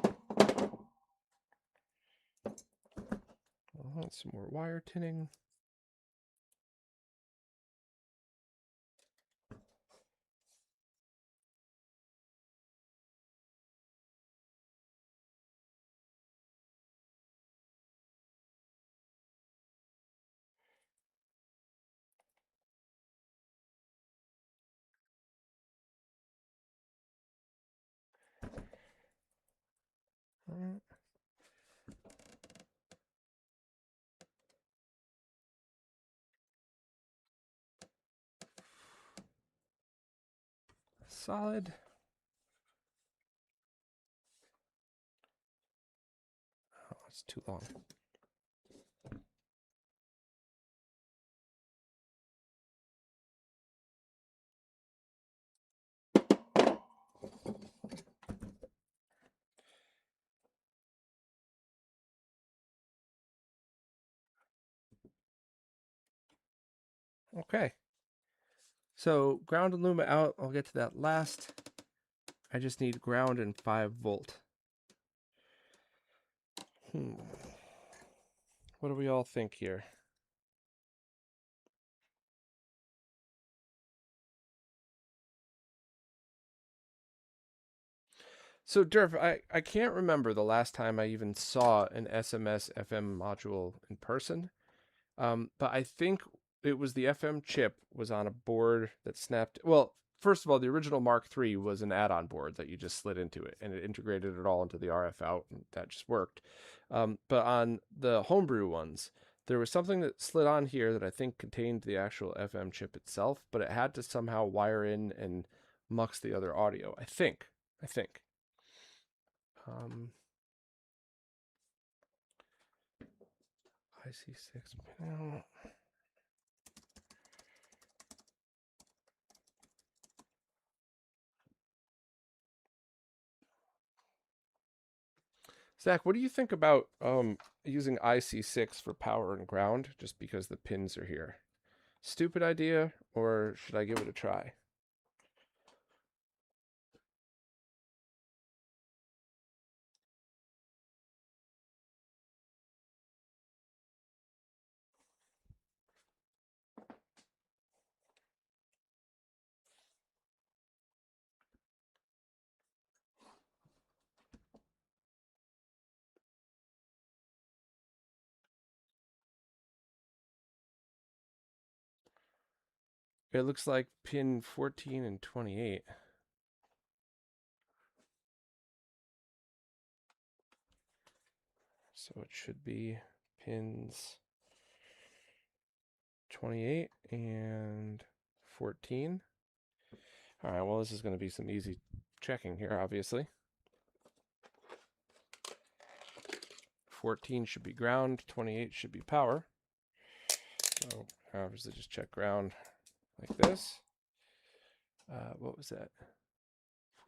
want some more wire tinning. All right. Solid. Oh, it's too long. Okay. So ground and Luma out. I'll get to that last. I just need ground and 5-volt. What do we all think here? So, Durf, I can't remember the last time I even saw an SMS FM module in person. But I think it was the FM chip was on a board that snapped. Well, first of all, the original Mark III was an add-on board that you just slid into it, and it integrated it all into the RF out, and that just worked. But on the homebrew ones, there was something that slid on here that I think contained the actual FM chip itself, but it had to somehow wire in and mux the other audio. I think. IC6 panel. Zach, what do you think about using IC6 for power and ground just because the pins are here? Stupid idea, or should I give it a try? It looks like pin 14 and 28. So it should be pins 28 and 14. All right, well, this is going to be some easy checking here, obviously. 14 should be ground, 28 should be power. So obviously just check ground like this. What was that?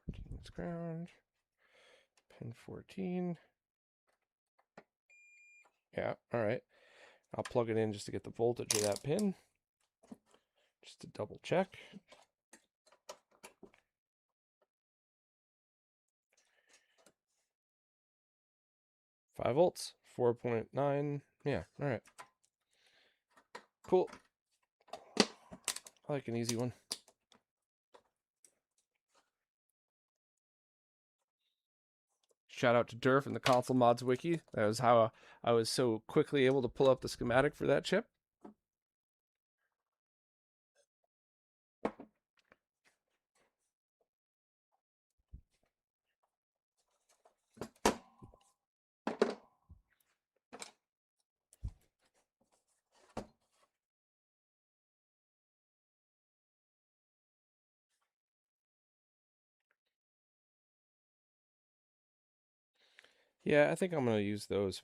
14 is ground. Pin 14. Yeah, all right. I'll plug it in just to get the voltage of that pin. Just to double check. Five volts, 4.9. Yeah, all right. Cool. I like an easy one. Shout out to Durf and the Console Mods Wiki. That was how I was so quickly able to pull up the schematic for that chip. Yeah, I think I'm going to use those.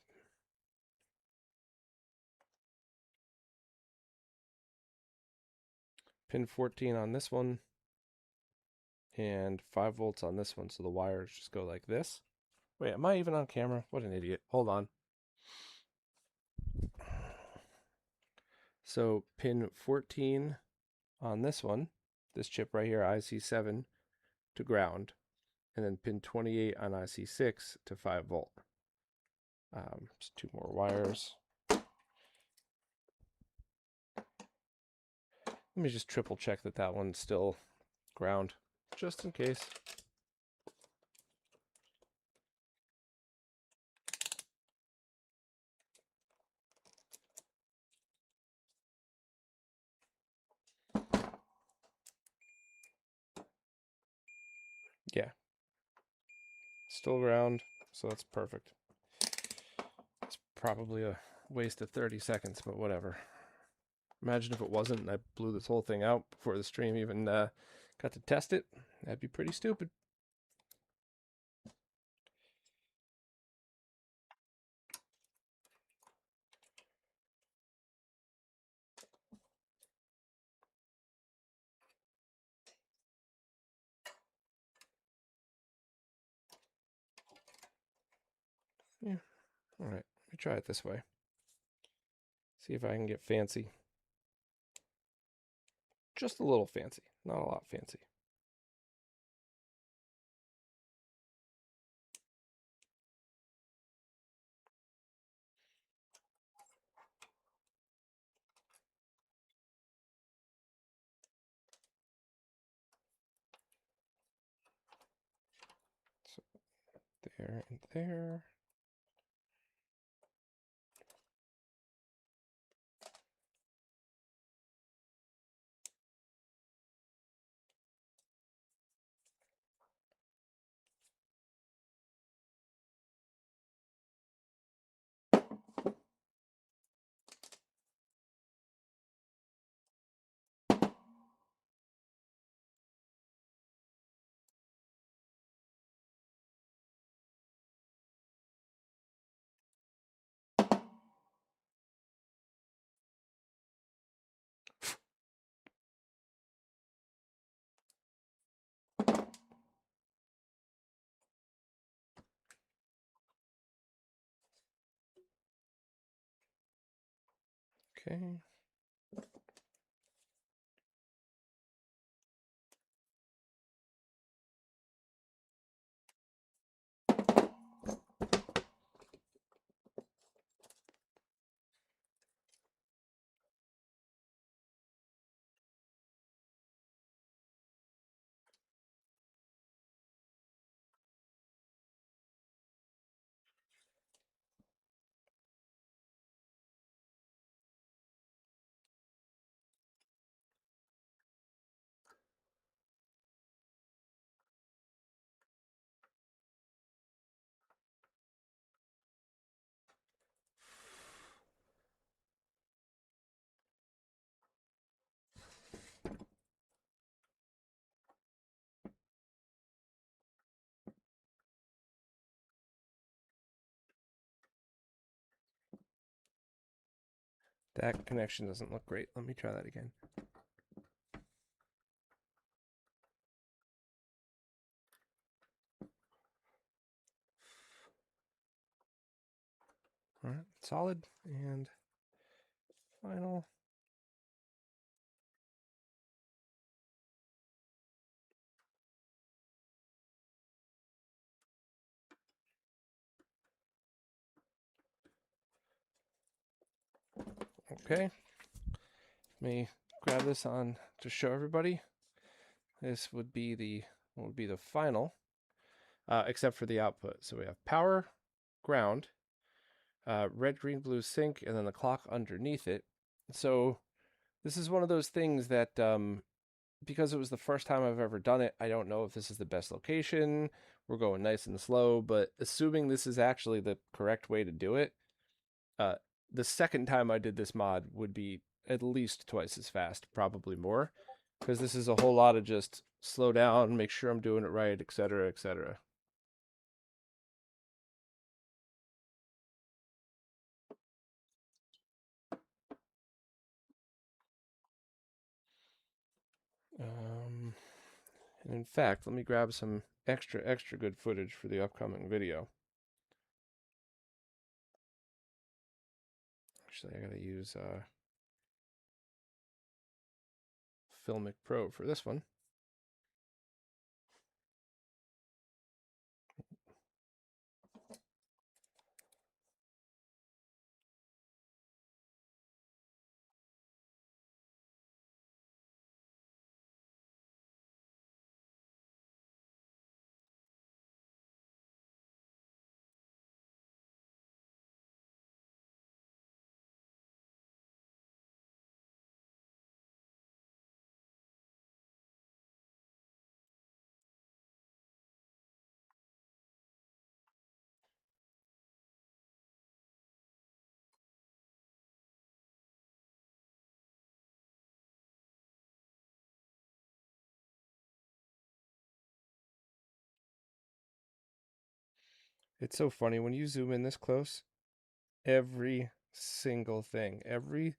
Pin 14 on this one and 5 volts on this one, so the wires just go like this. Wait, am I even on camera? What an idiot. Hold on. So pin 14 on this one, this chip right here, IC7 to ground, and then pin 28 on IC6 to 5 volt. Just 2 more wires. Let me just triple check that that one's still ground, just in case. Yeah, still ground, so that's perfect. It's probably a waste of 30 seconds, but whatever. Imagine if it wasn't and I blew this whole thing out before the stream even got to test it. That'd be pretty stupid. Yeah, all right, let me try it this way. See if I can get fancy. Just a little fancy, not a lot fancy. So there and there. Okay. That connection doesn't look great. Let me try that again. All right, solid and final. Okay, let me grab this on to show everybody. This would be the final, except for the output. So we have power, ground, red, green, blue sync, and then the clock underneath it. So this is one of those things that because it was the first time I've ever done it, I don't know if this is the best location. We're going nice and slow, but assuming this is actually the correct way to do it, uh, the second time I did this mod would be at least twice as fast, probably more, because this is a whole lot of just slow down, make sure I'm doing it right, etc., etc. And in fact, let me grab some extra good footage for the upcoming video. Actually, I gotta use Filmic Pro for this one. It's so funny when you zoom in this close, every single thing, every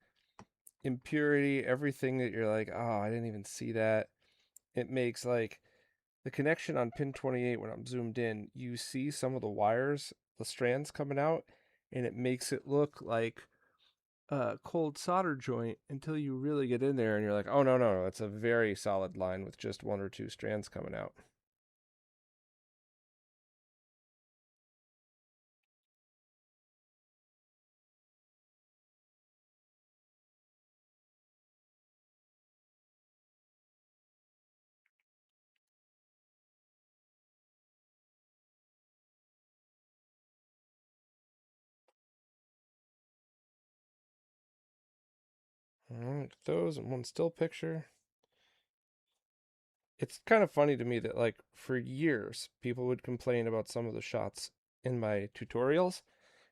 impurity, everything that you're like, oh, I didn't even see that. It makes like the connection on pin 28 when I'm zoomed in, you see some of the wires, the strands coming out, and it makes it look like a cold solder joint until you really get in there and you're like, oh, no, that's a very solid line with just one or two strands coming out. All right, those and one still picture. It's kind of funny to me that like for years people would complain about some of the shots in my tutorials,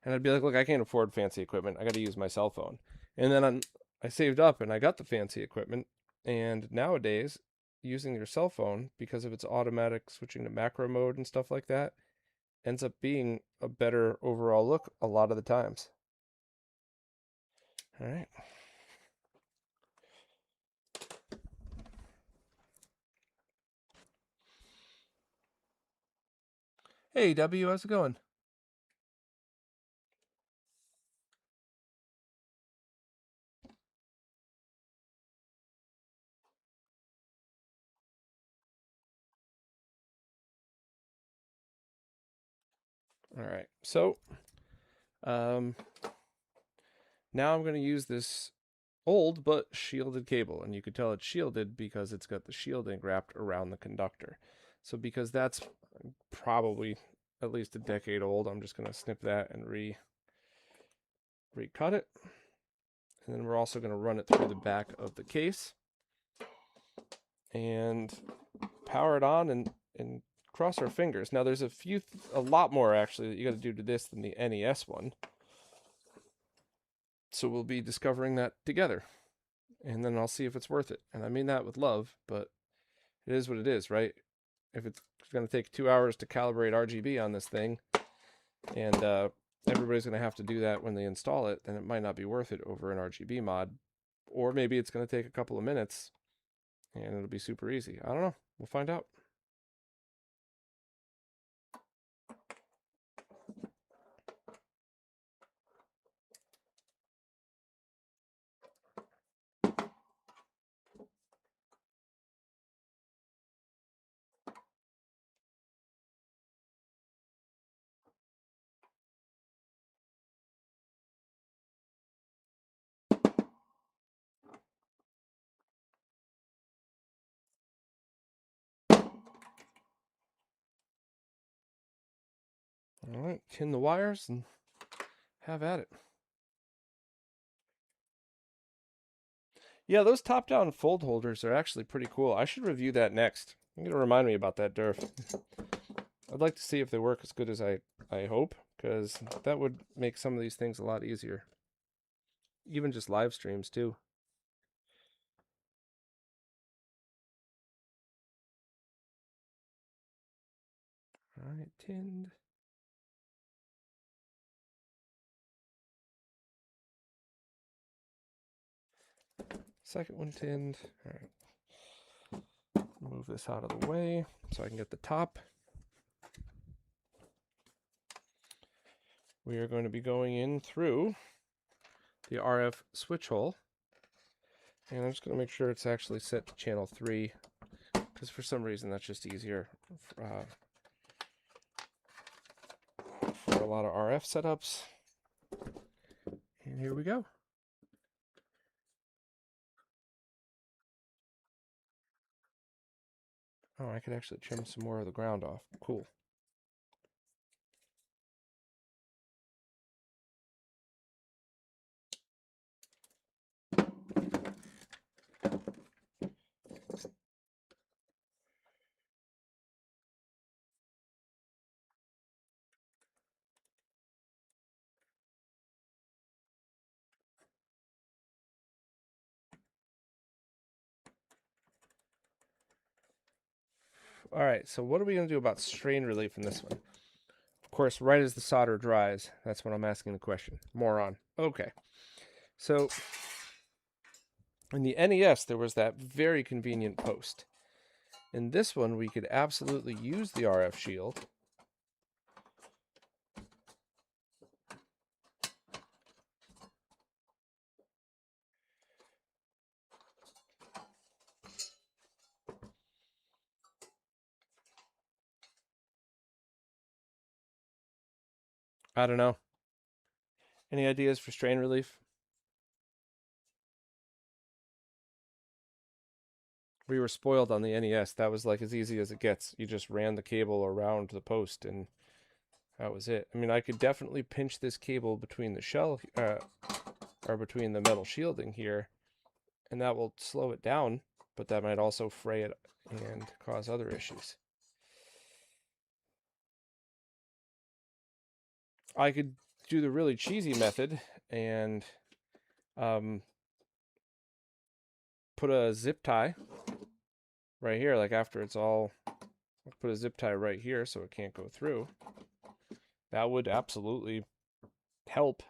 and I'd be like, look, I can't afford fancy equipment, I got to use my cell phone. And then I saved up and I got the fancy equipment, and nowadays using your cell phone, because of its automatic switching to macro mode and stuff like that, ends up being a better overall look a lot of the times. All right. Hey W, how's it going? All right, so um, now I'm going to use this old but shielded cable, and you could tell it's shielded because it's got the shielding wrapped around the conductor. So because that's probably at least a decade old, I'm just going to snip that and recut it. And then we're also going to run it through the back of the case and power it on and cross our fingers. Now there's a lot more actually that you got to do to this than the NES one. So we'll be discovering that together. And then I'll see if it's worth it. And I mean that with love, but it is what it is, right? If it's going to take 2 hours to calibrate RGB on this thing, and everybody's going to have to do that when they install it, then it might not be worth it over an RGB mod. Or maybe it's going to take a couple of minutes, and it'll be super easy. I don't know. We'll find out. All right, tin the wires and have at it. Yeah, those top-down fold holders are actually pretty cool. I should review that next. You're going to remind me about that, Durf. I'd like to see if they work as good as I hope, because that would make some of these things a lot easier. Even just live streams, too. All right, tinned. Second one tinned. All right. Move this out of the way so I can get the top. We are going to be going in through the RF switch hole. And I'm just going to make sure it's actually set to channel 3, because for some reason that's just easier for a lot of RF setups. And here we go. Oh, I could actually trim some more of the ground off. Cool. All right, so what are we going to do about strain relief in this one? Of course, right as the solder dries, that's when I'm asking the question. Moron. Okay. So in the NES, there was that very convenient post. In this one, we could absolutely use the RF shield. I don't know. Any ideas for strain relief? We were spoiled on the NES. That was like as easy as it gets. You just ran the cable around the post and that was it. I mean, I could definitely pinch this cable between the shell, or between the metal shielding here, and that will slow it down, but that might also fray it and cause other issues. I could do the really cheesy method and put a zip tie right here, like after it's all, put a zip tie right here so it can't go through. That would absolutely help.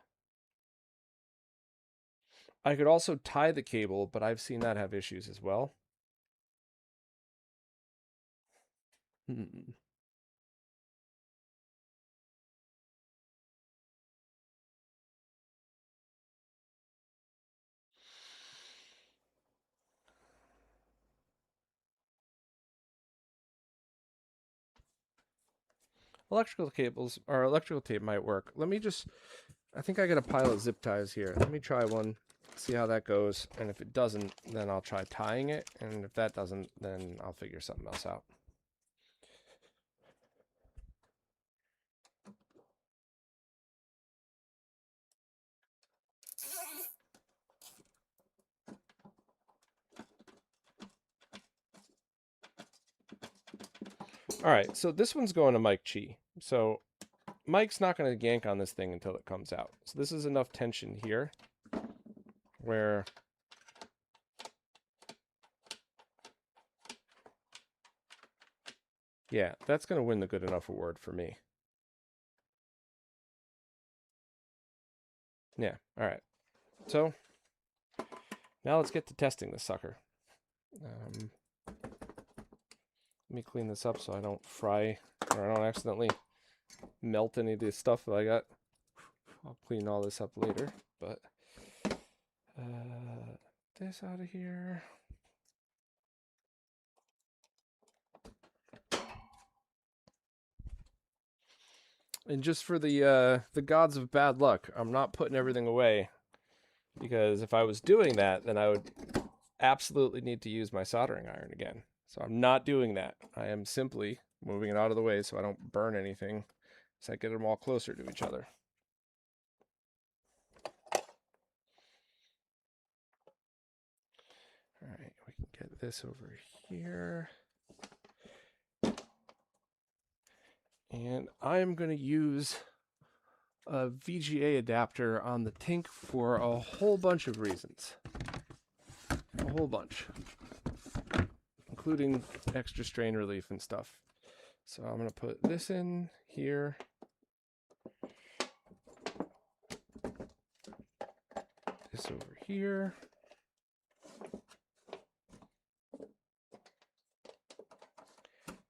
I could also tie the cable, but I've seen that have issues as well. electrical cables or electrical tape might work. Let me just, I think I got a pile of zip ties here. Let me try one, see how that goes. And if it doesn't, then I'll try tying it. And if that doesn't, then I'll figure something else out. All right, so this one's going to Mike Chi. So Mike's not going to yank on this thing until it comes out. So this is enough tension here where yeah, that's going to win the good enough award for me. Yeah, all right. So now let's get to testing this sucker. Let me clean this up so I don't fry or I don't accidentally melt any of this stuff that I got. I'll clean all this up later, but this out of here. And just for the gods of bad luck, I'm not putting everything away, because if I was doing that, then I would absolutely need to use my soldering iron again. So I'm not doing that. I am simply moving it out of the way so I don't burn anything as I get them all closer to each other. All right, we can get this over here. And I'm going to use a VGA adapter on the tank for a whole bunch of reasons. A whole bunch. Including extra strain relief and stuff. So I'm going to put this in here. This over here.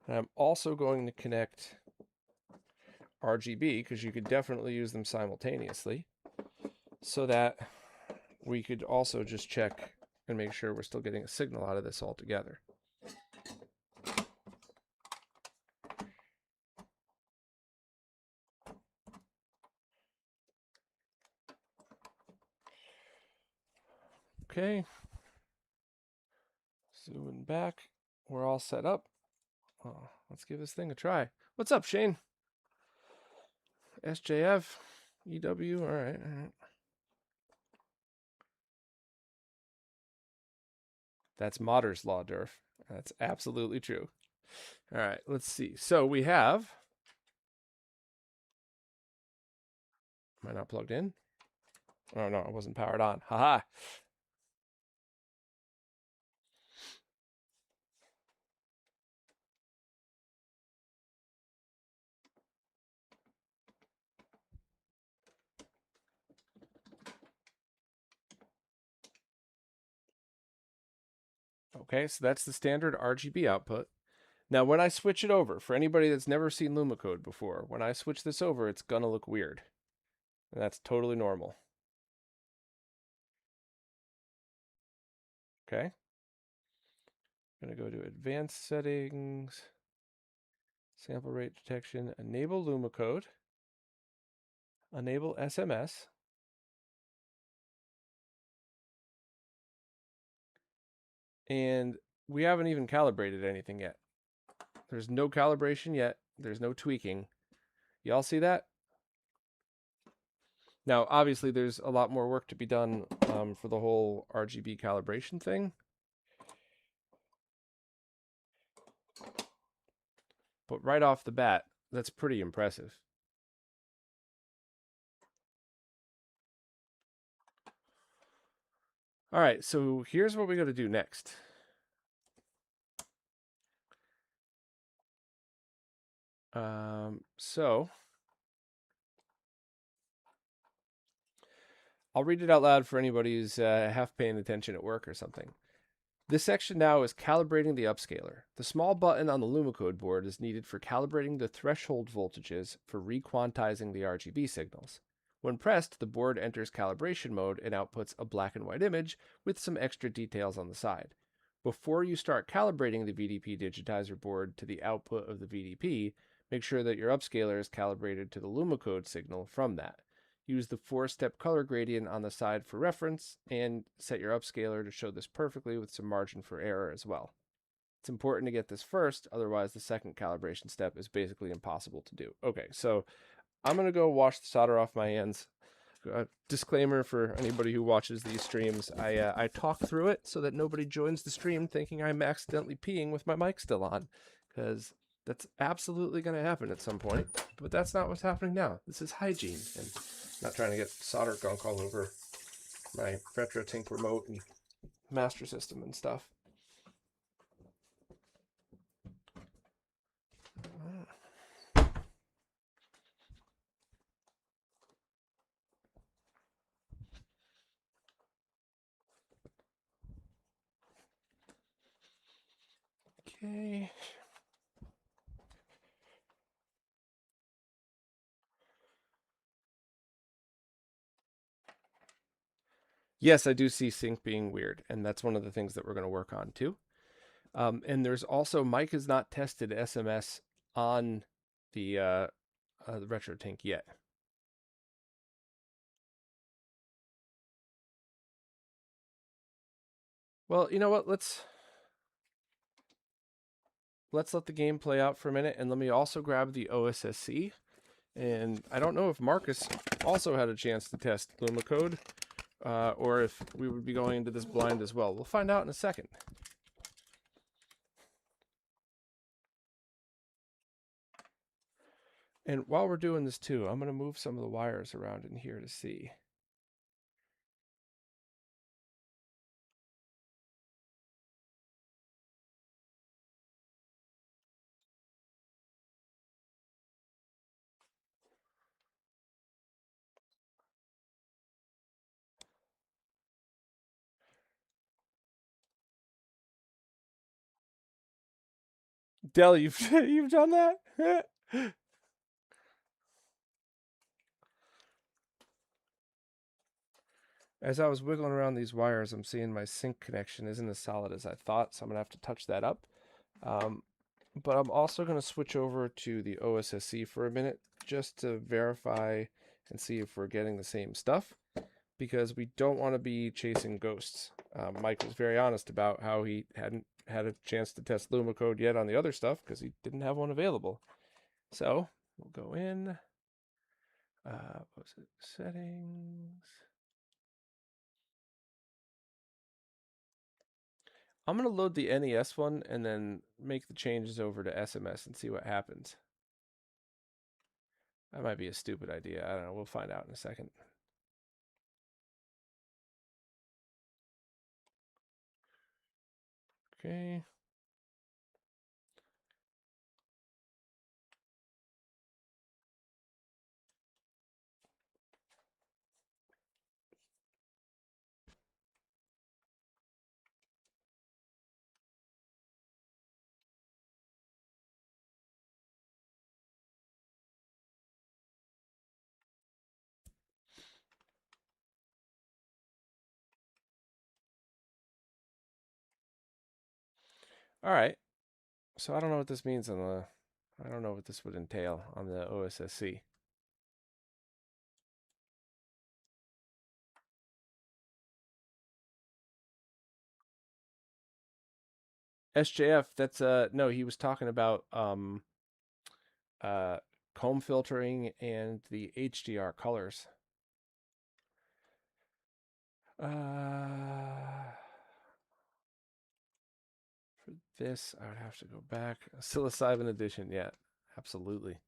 And I'm also going to connect RGB, because you could definitely use them simultaneously, so that we could also just check and make sure we're still getting a signal out of this altogether. Okay. Zooming back. We're all set up. Oh, let's give this thing a try. What's up, Shane? SJF, EW, all right, all right. That's Modder's Law, Durf. That's absolutely true. All right, let's see. So we have... Am I not plugged in? Oh, no, it wasn't powered on. Haha. Okay, so that's the standard RGB output. Now, when I switch it over, for anybody that's never seen Lumacode before, when I switch this over, it's going to look weird. And that's totally normal. Okay. I'm going to go to Advanced Settings, Sample Rate Detection, Enable Lumacode, Enable SMS. And we haven't even calibrated anything yet. There's no calibration yet. There's no tweaking. Y'all see that? Now, obviously, there's a lot more work to be done for the whole RGB calibration thing. But right off the bat, that's pretty impressive. All right, so here's what we got to do next. So I'll read it out loud for anybody who's half paying attention at work or something. This section now is calibrating the upscaler. The small button on the Lumacode board is needed for calibrating the threshold voltages for requantizing the RGB signals. When pressed, the board enters calibration mode and outputs a black and white image with some extra details on the side. Before you start calibrating the VDP digitizer board to the output of the VDP, make sure that your upscaler is calibrated to the Lumacode signal from that. Use the 4-step color gradient on the side for reference, and set your upscaler to show this perfectly with some margin for error as well. It's important to get this first, otherwise the second calibration step is basically impossible to do. Okay, so I'm going to go wash the solder off my hands. Disclaimer for anybody who watches these streams, I talk through it so that nobody joins the stream thinking I'm accidentally peeing with my mic still on, because that's absolutely going to happen at some point, but that's not what's happening now. This is hygiene, and I'm not trying to get solder gunk all over my RetroTink remote and master system and stuff. Okay. Yes, I do see sync being weird, and that's one of the things that we're going to work on too. And there's also, Mike has not tested SMS on the RetroTink yet. Well, you know what? Let's let the game play out for a minute, and let me also grab the OSSC. And I don't know if Marcus also had a chance to test Lumacode, or if we would be going into this blind as well. We'll find out in a second. And while we're doing this too, I'm going to move some of the wires around in here to see. Del, you've you've done that? As I was wiggling around these wires, I'm seeing my sync connection isn't as solid as I thought, so I'm going to have to touch that up. But I'm also going to switch over to the OSSC for a minute just to verify and see if we're getting the same stuff, because we don't want to be chasing ghosts. Mike was very honest about how he hadn't had a chance to test Lumacode yet on the other stuff because he didn't have one available. So we'll go in. What was it? Settings. I'm going to load the NES one and then make the changes over to SMS and see what happens. That might be a stupid idea. I don't know. We'll find out in a second. Okay. All right. So I don't know what this means on the, I don't know what this would entail on the OSSC. SJF, that's no, he was talking about comb filtering and the HDR colors. For this, I would have to go back. Psilocybin edition, yeah, absolutely.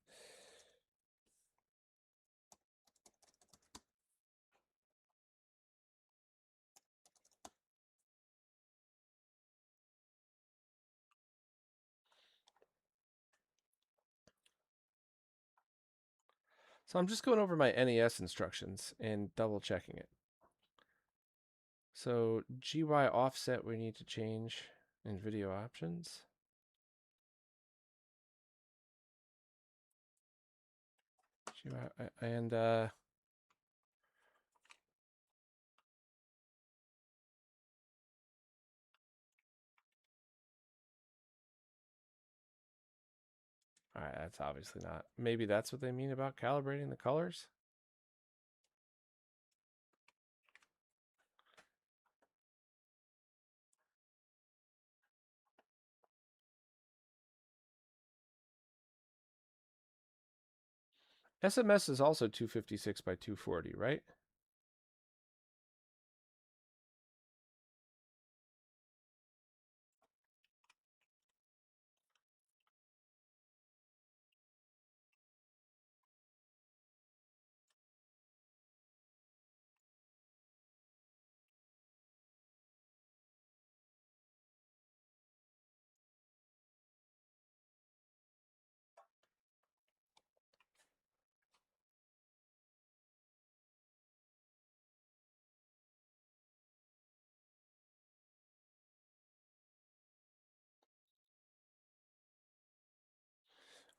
So I'm just going over my NES instructions and double checking it. So GY offset we need to change in video options. GY, and All right, that's obviously not. Maybe that's what they mean about calibrating the colors. SMS is also 256 by 240, right?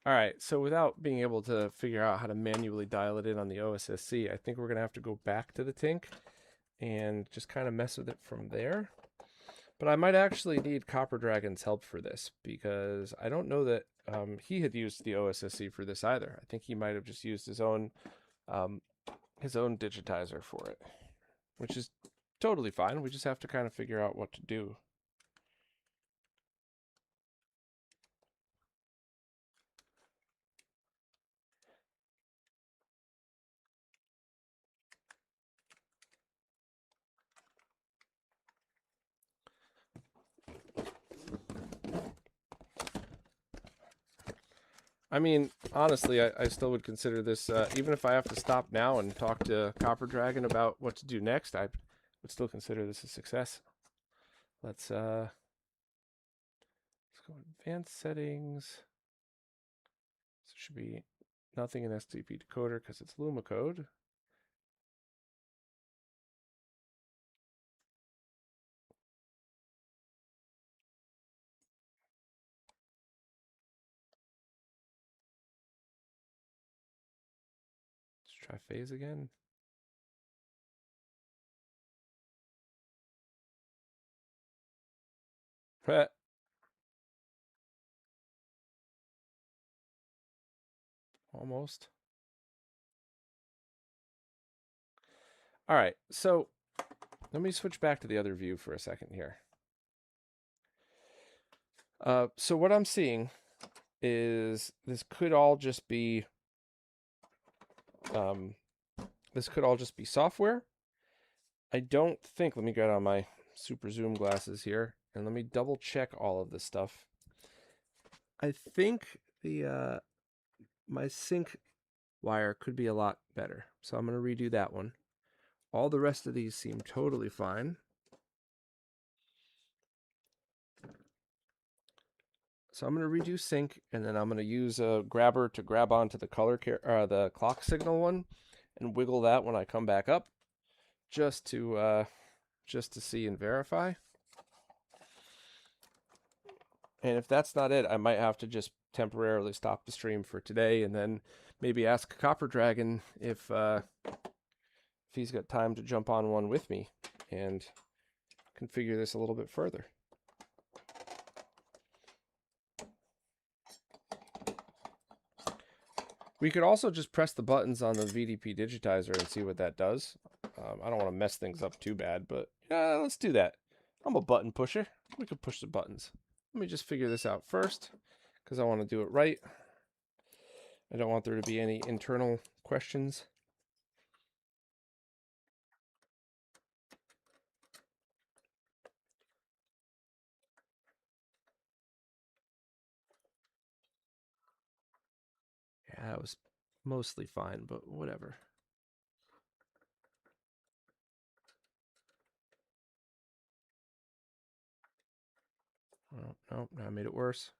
All right, so without being able to figure out how to manually dial it in on the OSSC, I think we're going to have to go back to the Tink and just kind of mess with it from there. But I might actually need Copper Dragon's help for this because I don't know that he had used the OSSC for this either. I think he might have just used um, his own digitizer for it, which is totally fine. We just have to kind of figure out what to do. I mean, honestly, I still would consider this, even if I have to stop now and talk to Copper Dragon about what to do next, I would still consider this a success. Let's go advanced settings. So it should be nothing in STP decoder because it's Lumacode. Let's try phase again. Almost. All right, so let me switch back to the other view for a second here. So what I'm seeing is this could all just be software. I don't think. Let me get on my super zoom glasses here and let me double check all of this stuff. I think the my sync wire could be a lot better, so I'm going to redo that one. All the rest of these seem totally fine. So I'm going to redo sync, and then I'm going to use a grabber to grab onto the the clock signal one, and wiggle that when I come back up, just to see and verify. And if that's not it, I might have to just temporarily stop the stream for today, and then maybe ask Copper Dragon if he's got time to jump on one with me and configure this a little bit further. We could also just press the buttons on the VDP digitizer and see what that does. I don't want to mess things up too bad, but yeah, let's do that. I'm a button pusher. We could push the buttons. Let me just figure this out first because I want to do it right. I don't want there to be any internal questions. Yeah, it was mostly fine, but whatever. Oh, no, I made it worse.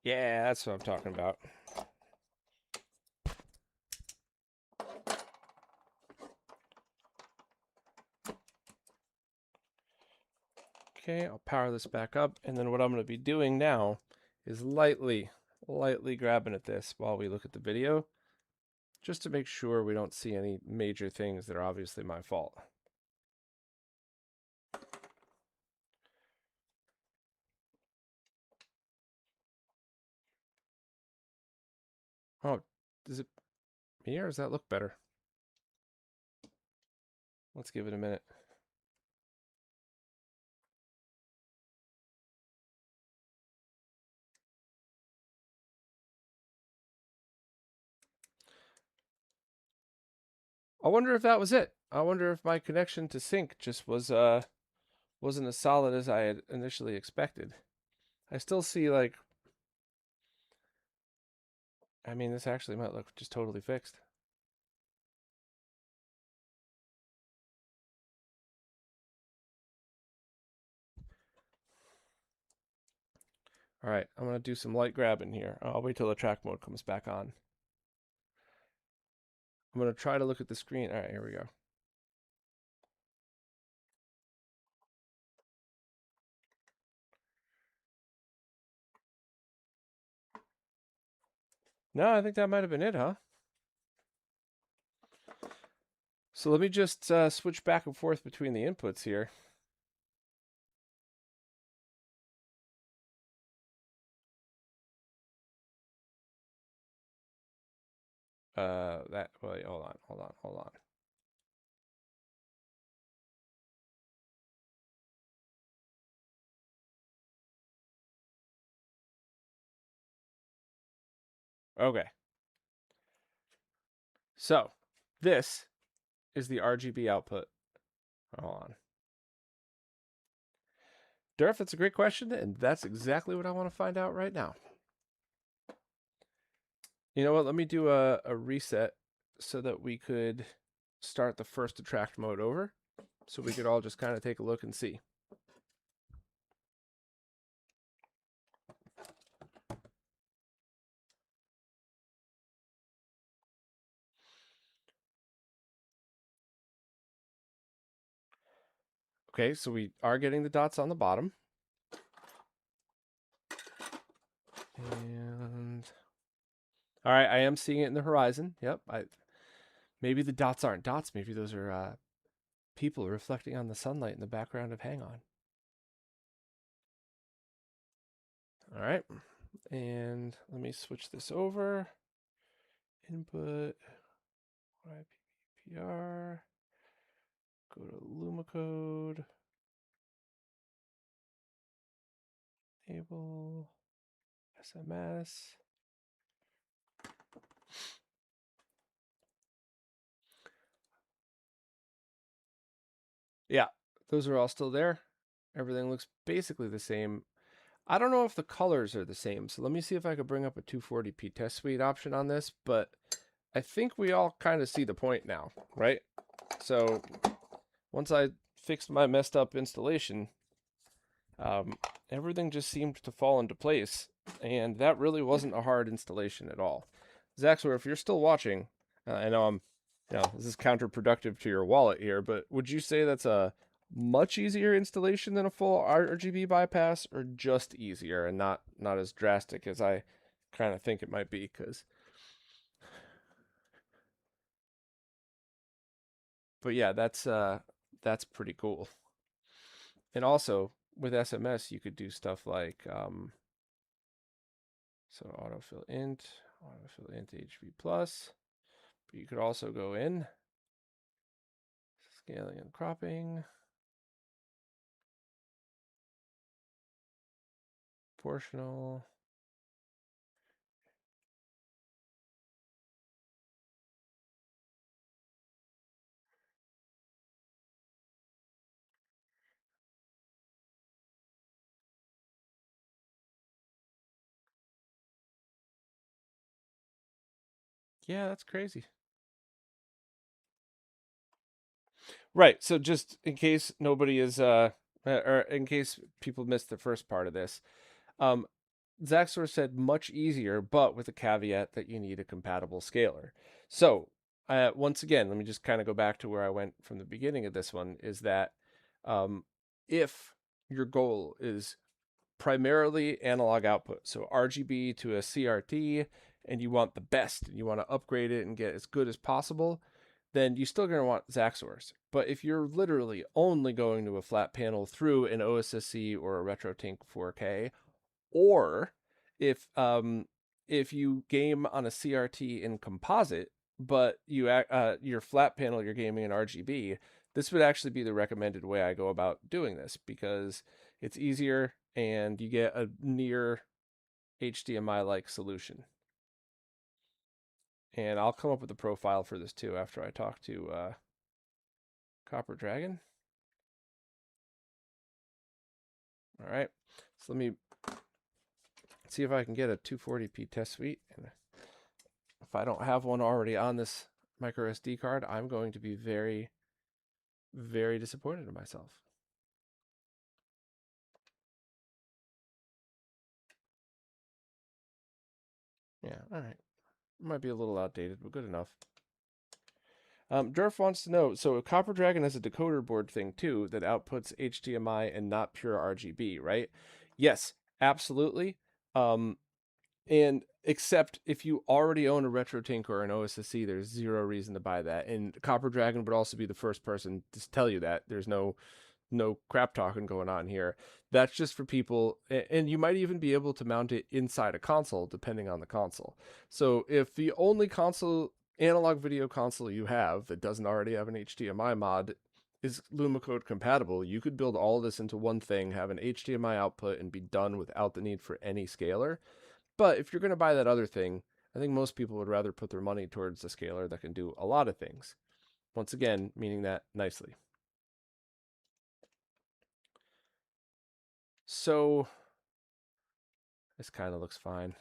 Yeah, that's what I'm talking about. Okay, I'll power this back up, and then what I'm going to be doing now is lightly grabbing at this while we look at the video, just to make sure we don't see any major things that are obviously my fault. Oh, does it me or does that look better? Let's give it a minute. I wonder if that was it. I wonder if my connection to sync just wasn't as solid as I had initially expected. I still see like, I mean, this actually might look just totally fixed. All right, I'm gonna do some light grabbing here. I'll wait till the track mode comes back on. I'm gonna try to look at the screen. All right, here we go. No, I think that might have been it, huh? So let me just switch back and forth between the inputs here. Wait, hold on. Okay. So this is the RGB output. Hold on. Durf, that's a great question, and that's exactly what I want to find out right now. You know what? Let me do a reset so that we could start the first attract mode over, so we could all just kind of take a look and see. Okay, so we are getting the dots on the bottom. And all right, I am seeing it in the horizon. Yep, maybe the dots aren't dots. Maybe those are people reflecting on the sunlight in the background of Hang On. All right, and let me switch this over. Input YPPR. Go to Lumacode. Enable SMS. Yeah, those are all still there. Everything looks basically the same. I don't know if the colors are the same, so let me see if I could bring up a 240p test suite option on this, but I think we all kind of see the point now, right? So once I fixed my messed up installation, everything just seemed to fall into place, and that really wasn't a hard installation at all. Zaxor, if you're still watching, I know this is counterproductive to your wallet here, but would you say that's a much easier installation than a full RGB bypass, or just easier and not as drastic as I kind of think it might be? But yeah, that's pretty cool. And also with SMS, you could do stuff like so autofill int HV plus. But you could also go in scaling and cropping, proportional. Yeah, that's crazy. Right. So just in case nobody is or in case people missed the first part of this, um Zaxor said much easier, but with a caveat that you need a compatible scaler. So, once again, let me just kind of go back to where I went from the beginning of this one is that um, if your goal is primarily analog output, so RGB to a CRT, and you want the best, and you want to upgrade it and get as good as possible, then you're still going to want Zaxors. But if you're literally only going to a flat panel through an OSSC or a RetroTink 4K, or if you game on a CRT in composite, but your flat panel you're gaming in RGB, this would actually be the recommended way I go about doing this because it's easier and you get a near HDMI like solution. And I'll come up with a profile for this too after I talk to Copper Dragon. All right, so let me see if I can get a 240p test suite. And if I don't have one already on this micro SD card, I'm going to be very, very disappointed in myself. Yeah, all right. Might be a little outdated, but good enough. Durf wants to know, so Copper Dragon has a decoder board thing too that outputs HDMI and not pure RGB, right? Yes, absolutely. And except if you already own a RetroTink or an OSSC, there's zero reason to buy that. And Copper Dragon would also be the first person to tell you that. There's no crap talking going on here. That's just for people, and you might even be able to mount it inside a console, depending on the console. So if the only console, analog video console you have that doesn't already have an HDMI mod is Lumacode compatible, you could build all of this into one thing, have an HDMI output, and be done without the need for any scaler. But if you're going to buy that other thing, I think most people would rather put their money towards a scaler that can do a lot of things. Once again, meaning that nicely. So this kind of looks fine.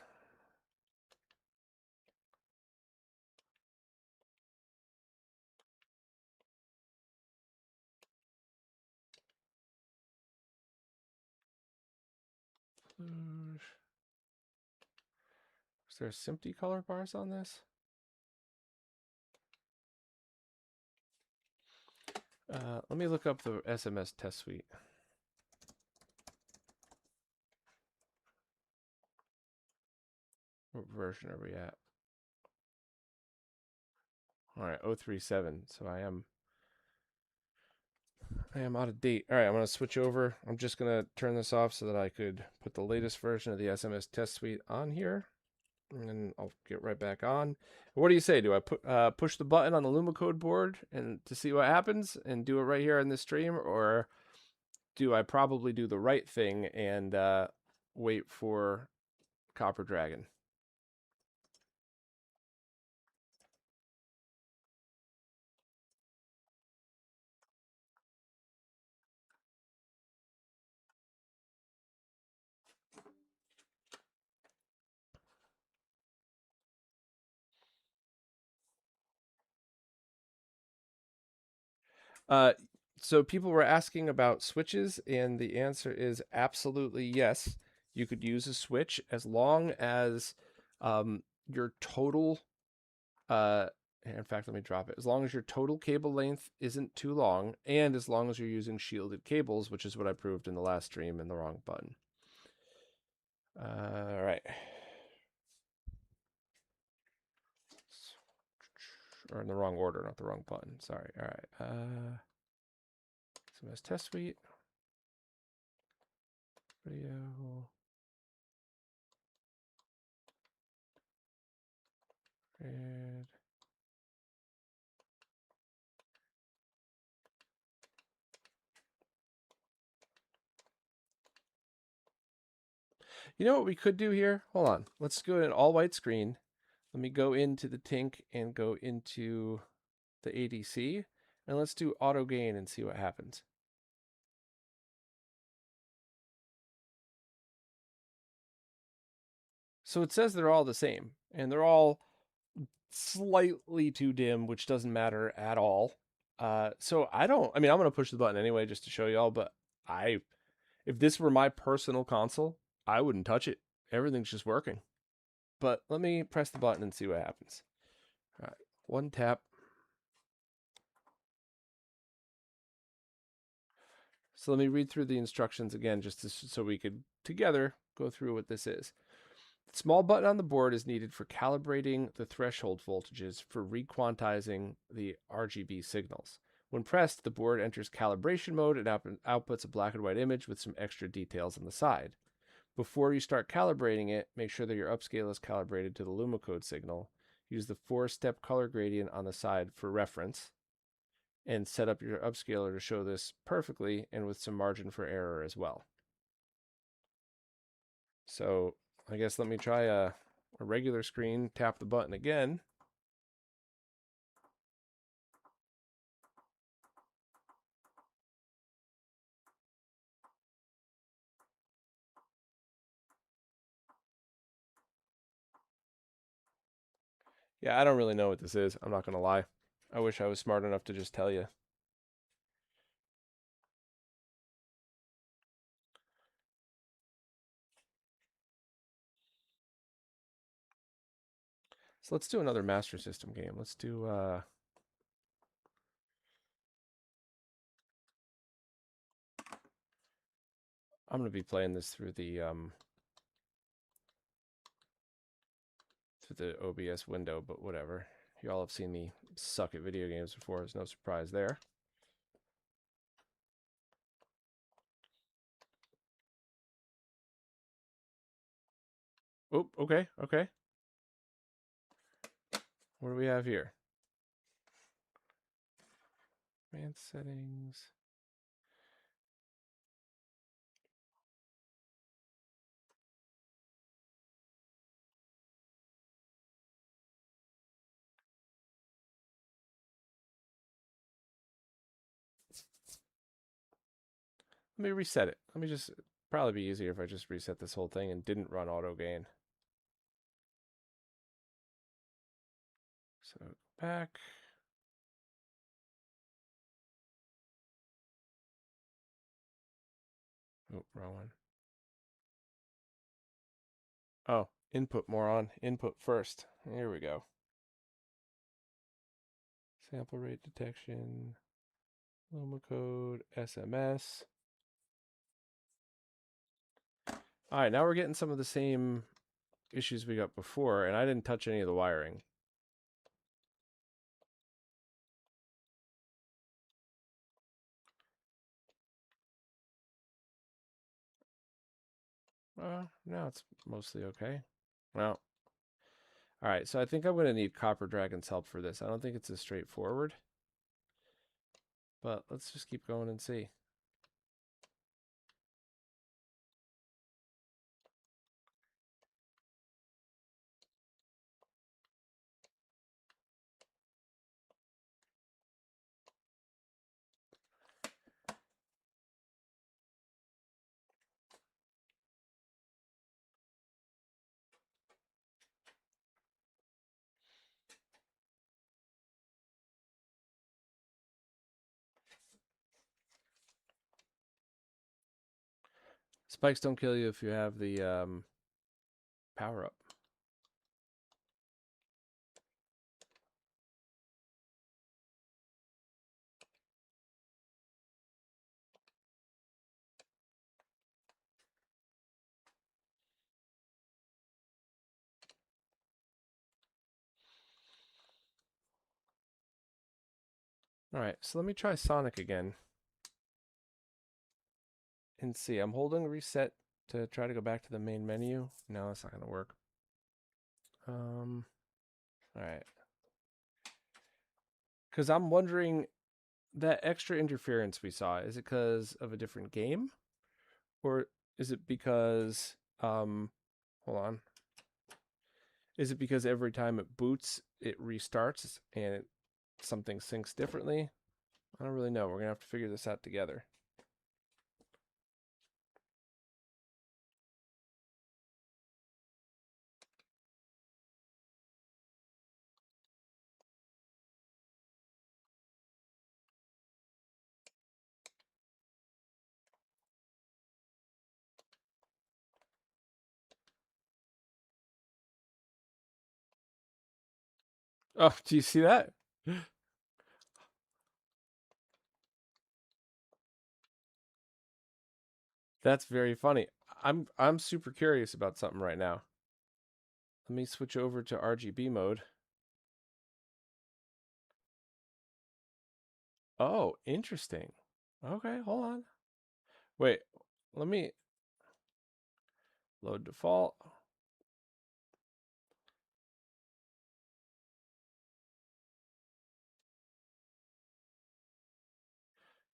Is there SMPTE color bars on this? Let me look up the SMS test suite. What version are we at? All right, 037. So I am out of date. All right, I'm going to switch over. I'm just going to turn this off so that I could put the latest version of the SMS test suite on here. And then I'll get right back on. What do you say? Do I push the button on the Lumacode board and to see what happens and do it right here in this stream, or do I probably do the right thing and wait for Copper Dragon? So people were asking about switches, and the answer is absolutely yes. You could use a switch as long as your total in fact, let me drop it. As long as your total cable length isn't too long, and as long as you're using shielded cables, which is what I proved in the last stream in the wrong button. All right. Or in the wrong order, not the wrong button. Sorry. All right. SMS test suite. Video. And you know what we could do here? Hold on. Let's go to an all white screen. Let me go into the Tink and go into the ADC. And let's do auto gain and see what happens. So it says they're all the same, and they're all slightly too dim, which doesn't matter at all. So I mean, I'm going to push the button anyway just to show y'all, but if this were my personal console, I wouldn't touch it. everything's just working. But let me press the button and see what happens. All right, one tap. So let me read through the instructions again, so we could together go through what this is. The small button on the board is needed for calibrating the threshold voltages for requantizing the RGB signals. When pressed, the board enters calibration mode and outputs a black and white image with some extra details on the side. Before you start calibrating it, make sure that your upscale is calibrated to the Lumacode signal. Use the 4-step color gradient on the side for reference, and set up your upscaler to show this perfectly and with some margin for error as well. So I guess let me try a regular screen, tap the button again. Yeah, I don't really know what this is. I'm not going to lie. I wish I was smart enough to just tell you. So let's do another Master System game. Let's do I'm going to be playing this through the OBS window, but whatever. You all have seen me suck at video games before. There's no surprise there. Oh, okay, okay. What do we have here? Advanced settings. Let me reset it. Let me just, probably be easier if I just reset this whole thing and didn't run auto gain. So back. Oh, wrong one. Oh, input moron. Input first. Here we go. Sample rate detection. Lumacode. SMS. All right, now we're getting some of the same issues we got before, and I didn't touch any of the wiring. Now it's mostly okay. Well, all right, so I think I'm going to need Copper Dragon's help for this. I don't think it's as straightforward, but let's just keep going and see. Spikes don't kill you if you have the power up. All right, so let me try Sonic again and see. I'm holding reset to try to go back to the main menu. No, that's not going to work. All right. Because I'm wondering, that extra interference we saw, is it because of a different game? Or is it because, hold on. Is it because every time it boots, it restarts and something syncs differently? I don't really know. We're going to have to figure this out together. Oh, do you see that? That's very funny. I'm super curious about something right now. Let me switch over to RGB mode. Oh, interesting. Okay, hold on. Wait, let me load default.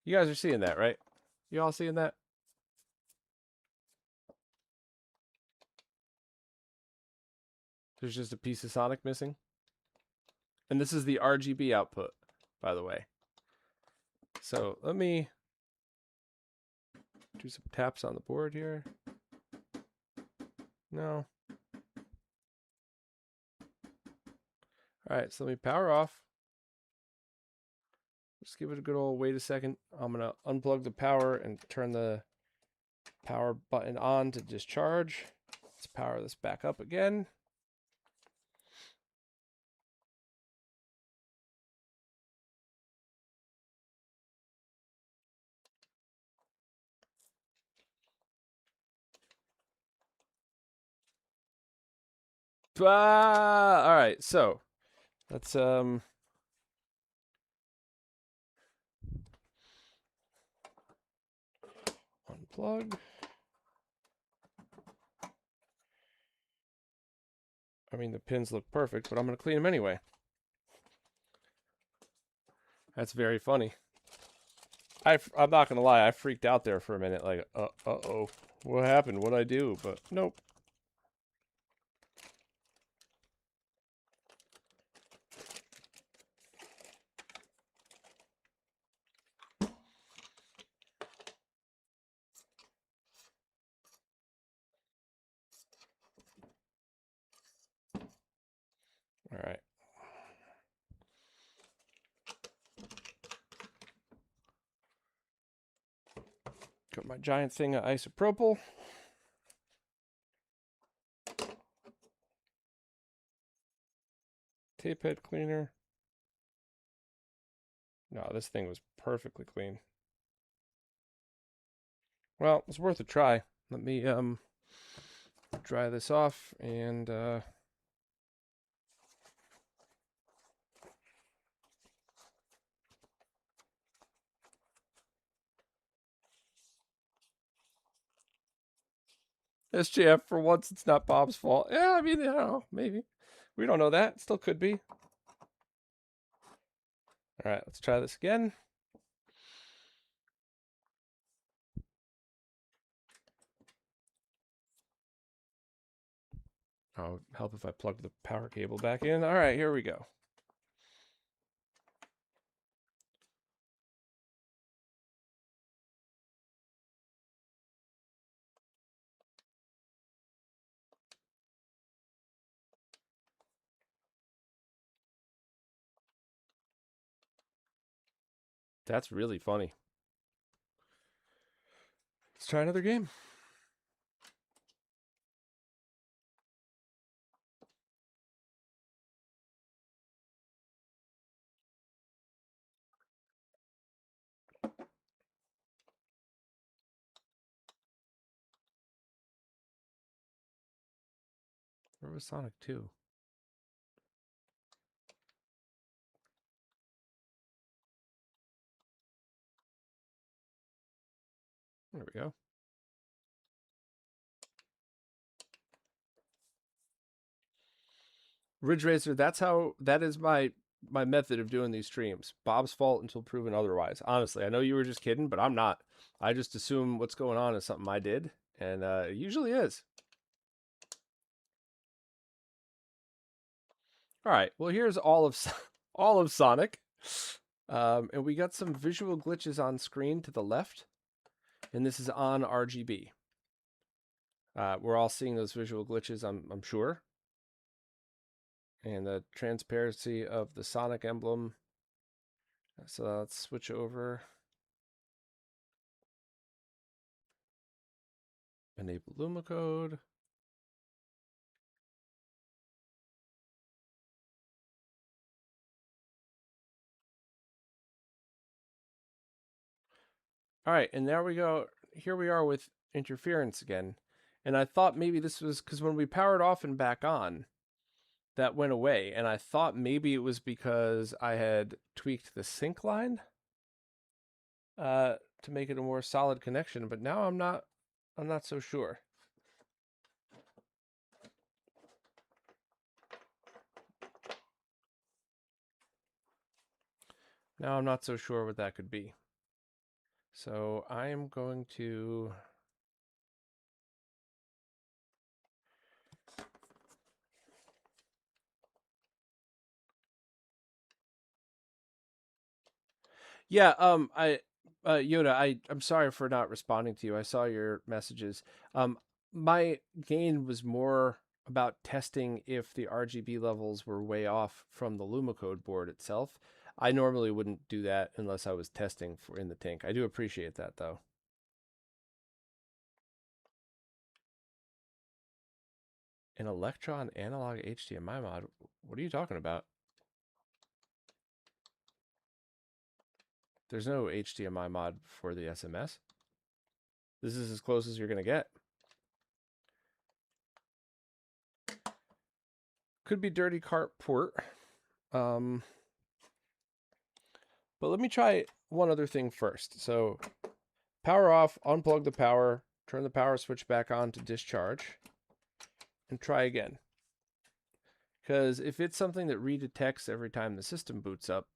You guys are seeing that, right? You all seeing that? There's just a piece of Sonic missing. And this is the RGB output, by the way. So let me do some taps on the board here. No. All right, so let me power off. Just give it a good old wait a second. I'm going to unplug the power and turn the power button on to discharge. Let's power this back up again. All right, so let's unplug. I mean, the pins look perfect, but I'm going to clean them anyway. That's very funny. I'm not going to lie, I freaked out there for a minute, like, uh-oh, what happened? What'd I do? But nope. All right. Got my giant thing of isopropyl. Tape head cleaner. No, this thing was perfectly clean. Well, it's worth a try. Let me dry this off and SJF, for once it's not Bob's fault. Yeah, I mean, I don't know, maybe. We don't know that. Still could be. All right, let's try this again. Oh, help if I plug the power cable back in. All right, here we go. That's really funny. Let's try another game. Where was Sonic 2? There we go. Ridge Racer, that is my method of doing these streams. Bob's fault until proven otherwise. Honestly, I know you were just kidding, but I'm not. I just assume what's going on is something I did, and it usually is. All right. Well, here's all of all of Sonic, and we got some visual glitches on screen to the left, and this is on RGB. We're all seeing those visual glitches, I'm sure, and the transparency of the Sonic emblem. So let's switch over. Enable Lumacode. All right, and there we go. Here we are with interference again. And I thought maybe this was because when we powered off and back on, that went away. And I thought maybe it was because I had tweaked the sync line to make it a more solid connection. But now I'm not so sure. Now I'm not so sure what that could be. So I am going to Yeah, Yoda, I'm sorry for not responding to you. I saw your messages. My gain was more about testing if the RGB levels were way off from the Lumacode board itself. I normally wouldn't do that unless I was testing for in the tank. I do appreciate that though. An Electron analog HDMI mod. What are you talking about? There's no HDMI mod for the SMS. This is as close as you're going to get. Could be dirty cart port. But let me try one other thing first. So power off, unplug the power, turn the power switch back on to discharge, and try again. Because if it's something that redetects every time the system boots up,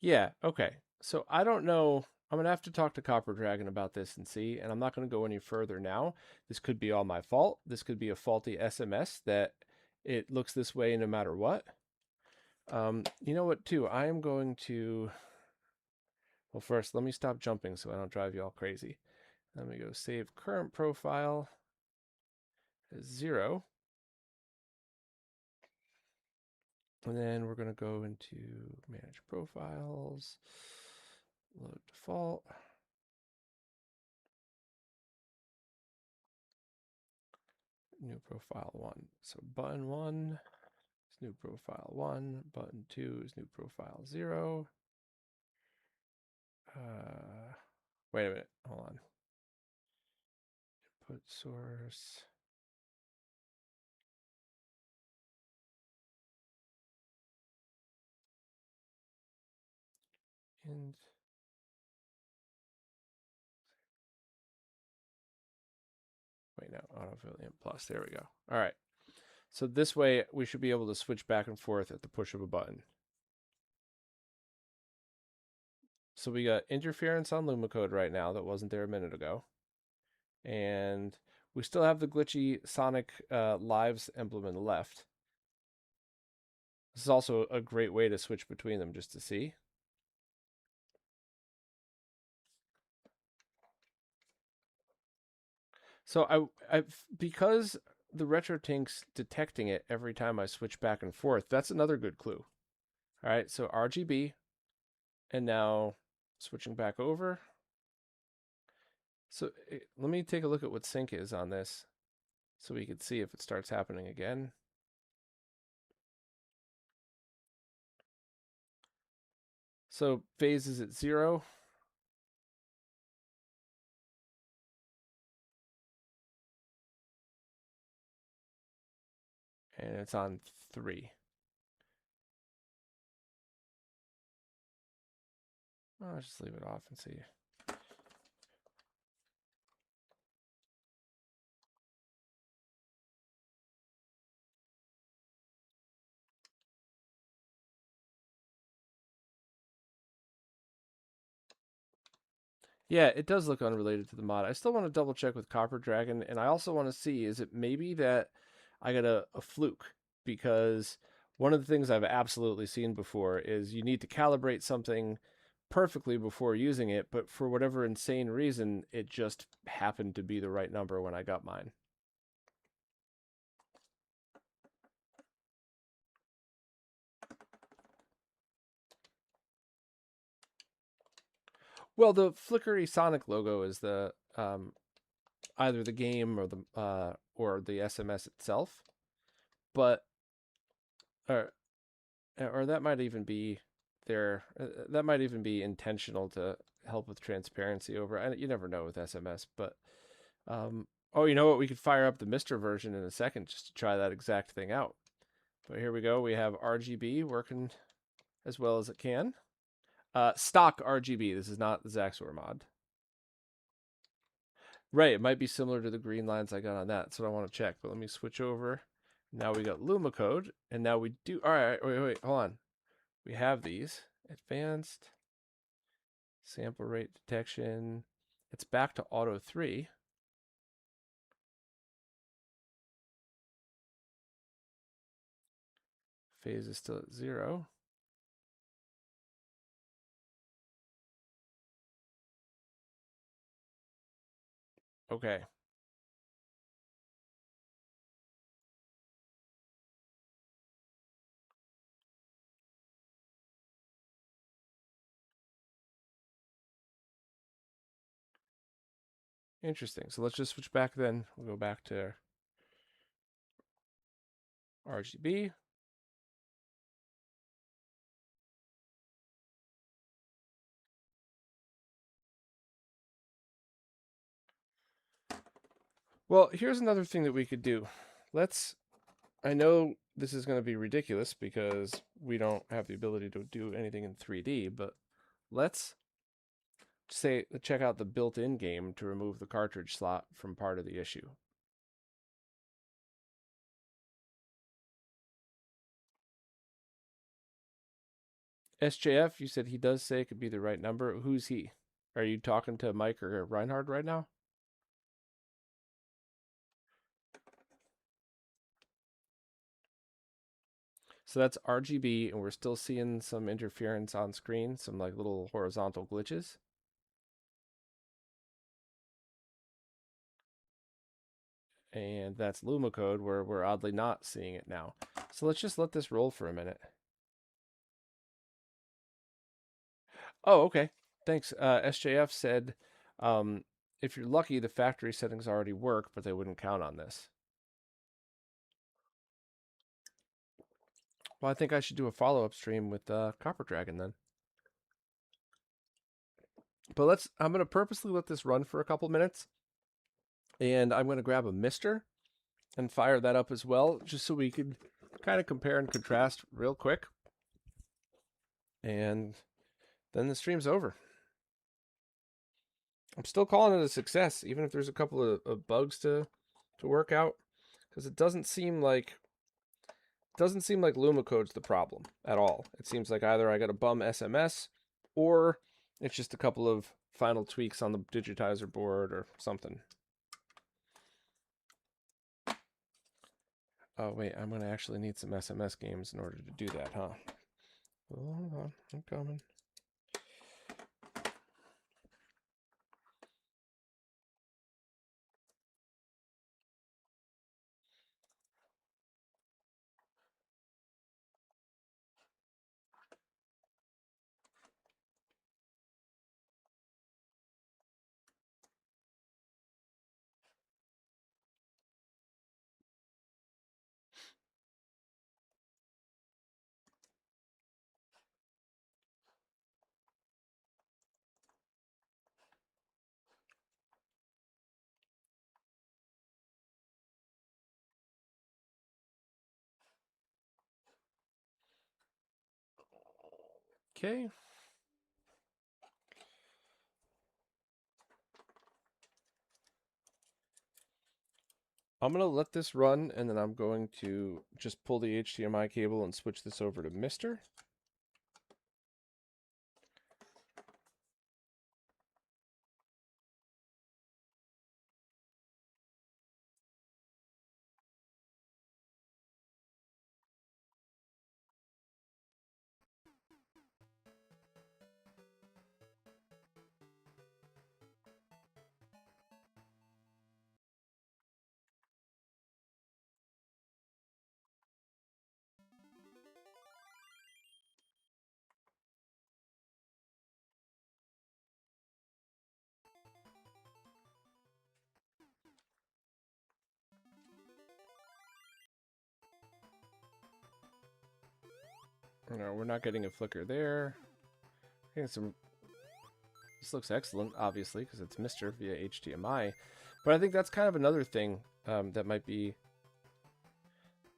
yeah, okay. So I don't know. I'm going to have to talk to Copper Dragon about this and see, and I'm not going to go any further now. This could be all my fault. This could be a faulty SMS that it looks this way no matter what. You know what, too? I am going to. Well, first, let me stop jumping so I don't drive you all crazy. Let me go save current profile as 0. And then we're going to go into manage profiles, load default. New profile 1. So button 1 is new profile 1. Button 2 is new profile 0. Wait a minute. Hold on. Input source. And wait, no, autofill in plus. There we go. All right. So this way we should be able to switch back and forth at the push of a button. So we got interference on Lumacode right now that wasn't there a minute ago. And we still have the glitchy Sonic Lives emblem in the left. This is also a great way to switch between them just to see. So because the RetroTink's detecting it every time I switch back and forth, that's another good clue. All right, so RGB, and now switching back over. So let me take a look at what sync is on this so we can see if it starts happening again. So phase is at 0. And it's on 3. I'll just leave it off and see. Yeah, it does look unrelated to the mod. I still want to double check with Copper Dragon, and I also want to see, is it maybe that I got a fluke? Because one of the things I've absolutely seen before is you need to calibrate something perfectly before using it, but for whatever insane reason, it just happened to be the right number when I got mine. Well, the flickery Sonic logo is the either the game or the SMS itself, but or that might even be there. That might even be intentional to help with transparency over. And you never know with SMS, but oh, you know what? We could fire up the Mister version in a second just to try that exact thing out. But here we go. We have RGB working as well as it can. Stock RGB. This is not the Zaxor mod. Right, it might be similar to the green lines I got on that. That's what I want to check. But let me switch over. Now we got Lumacode, and now we do. All right, wait, hold on. We have these advanced sample rate detection. It's back to auto 3. Phase is still at 0. Okay. Interesting. So let's just switch back then. We'll go back to RGB. Well, here's another thing that we could do. I know this is going to be ridiculous because we don't have the ability to do anything in 3D, but let's check out the built-in game to remove the cartridge slot from part of the issue. SJF, you said he does say it could be the right number. Who's he? Are you talking to Mike or Reinhard right now? So that's RGB, and we're still seeing some interference on screen, some like little horizontal glitches. And that's Lumacode, where we're oddly not seeing it now. So let's just let this roll for a minute. Oh, okay. Thanks. SJF said, if you're lucky, the factory settings already work, but they wouldn't count on this. Well, I think I should do a follow-up stream with Copper Dragon then. But I'm going to purposely let this run for a couple minutes. And I'm going to grab a Mister and fire that up as well, just so we could kind of compare and contrast real quick. And then the stream's over. I'm still calling it a success, even if there's a couple of bugs to work out, because it doesn't seem like Lumacode's the problem at all. It seems like either I got a bum SMS or it's just a couple of final tweaks on the digitizer board or something. Oh, wait, I'm going to actually need some SMS games in order to do that, huh? Hold on, I'm coming. Okay. I'm going to let this run, and then I'm going to just pull the HDMI cable and switch this over to Mister. No, we're not getting a flicker there. Getting some. This looks excellent, obviously, because it's Mr. via HDMI. But I think that's kind of another thing that might be.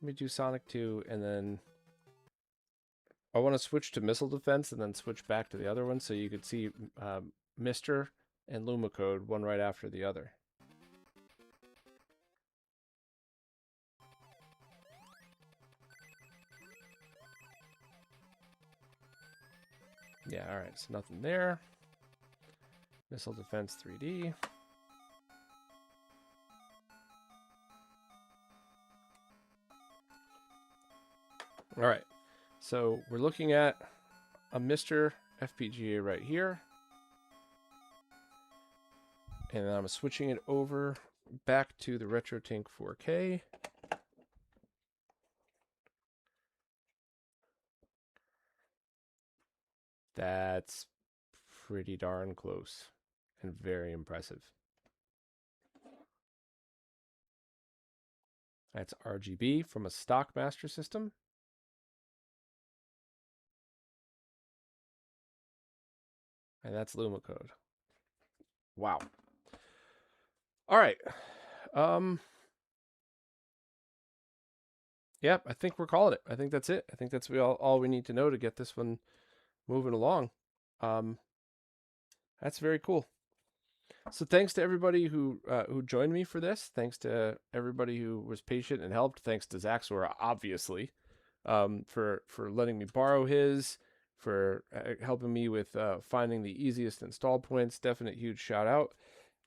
Let me do Sonic 2, and then I want to switch to Missile Defense, and then switch back to the other one, so you could see Mr. and Lumacode, one right after the other. Yeah, all right, so nothing there. Missile Defense 3D. All right, so we're looking at a Mr. FPGA right here. And then I'm switching it over back to the RetroTink 4K. That's pretty darn close and very impressive. That's RGB from a stock Master System. And that's Lumacode. Wow. All right. Yep, I think we're calling it. I think that's it. I think that's all we need to know to get this one moving along. That's very cool. So thanks to everybody who joined me for this. Thanks to everybody who was patient and helped. Thanks to Zaxor, obviously, for letting me borrow his, for helping me with finding the easiest install points. Definite huge shout out.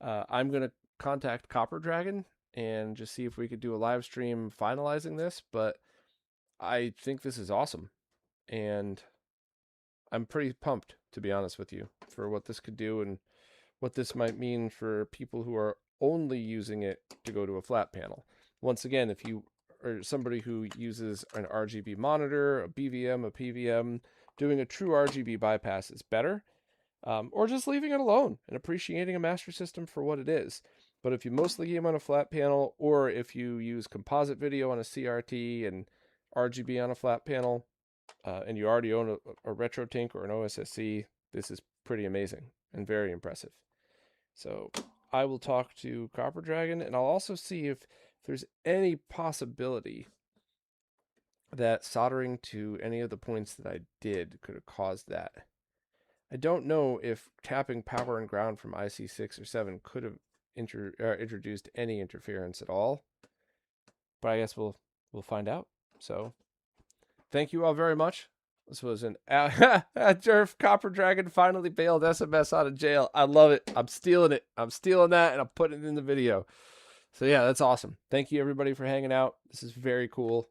I'm gonna contact Copper Dragon and just see if we could do a live stream finalizing this. But I think this is awesome, and I'm pretty pumped, to be honest with you, for what this could do and what this might mean for people who are only using it to go to a flat panel. Once again, if you are somebody who uses an RGB monitor, a BVM, a PVM, doing a true RGB bypass is better, or just leaving it alone and appreciating a Master System for what it is. But if you mostly game on a flat panel, or if you use composite video on a CRT and RGB on a flat panel, and you already own a RetroTink or an OSSC, this is pretty amazing and very impressive. So I will talk to Copper Dragon, and I'll also see if there's any possibility that soldering to any of the points that I did could have caused that. I don't know if tapping power and ground from IC6 or 7 could have introduced any interference at all, but I guess we'll find out. So thank you all very much. This was an Jerf Copper Dragon finally bailed SMS out of jail. I love it. I'm stealing it. I'm stealing that, and I'm putting it in the video. So yeah, that's awesome. Thank you everybody for hanging out. This is very cool.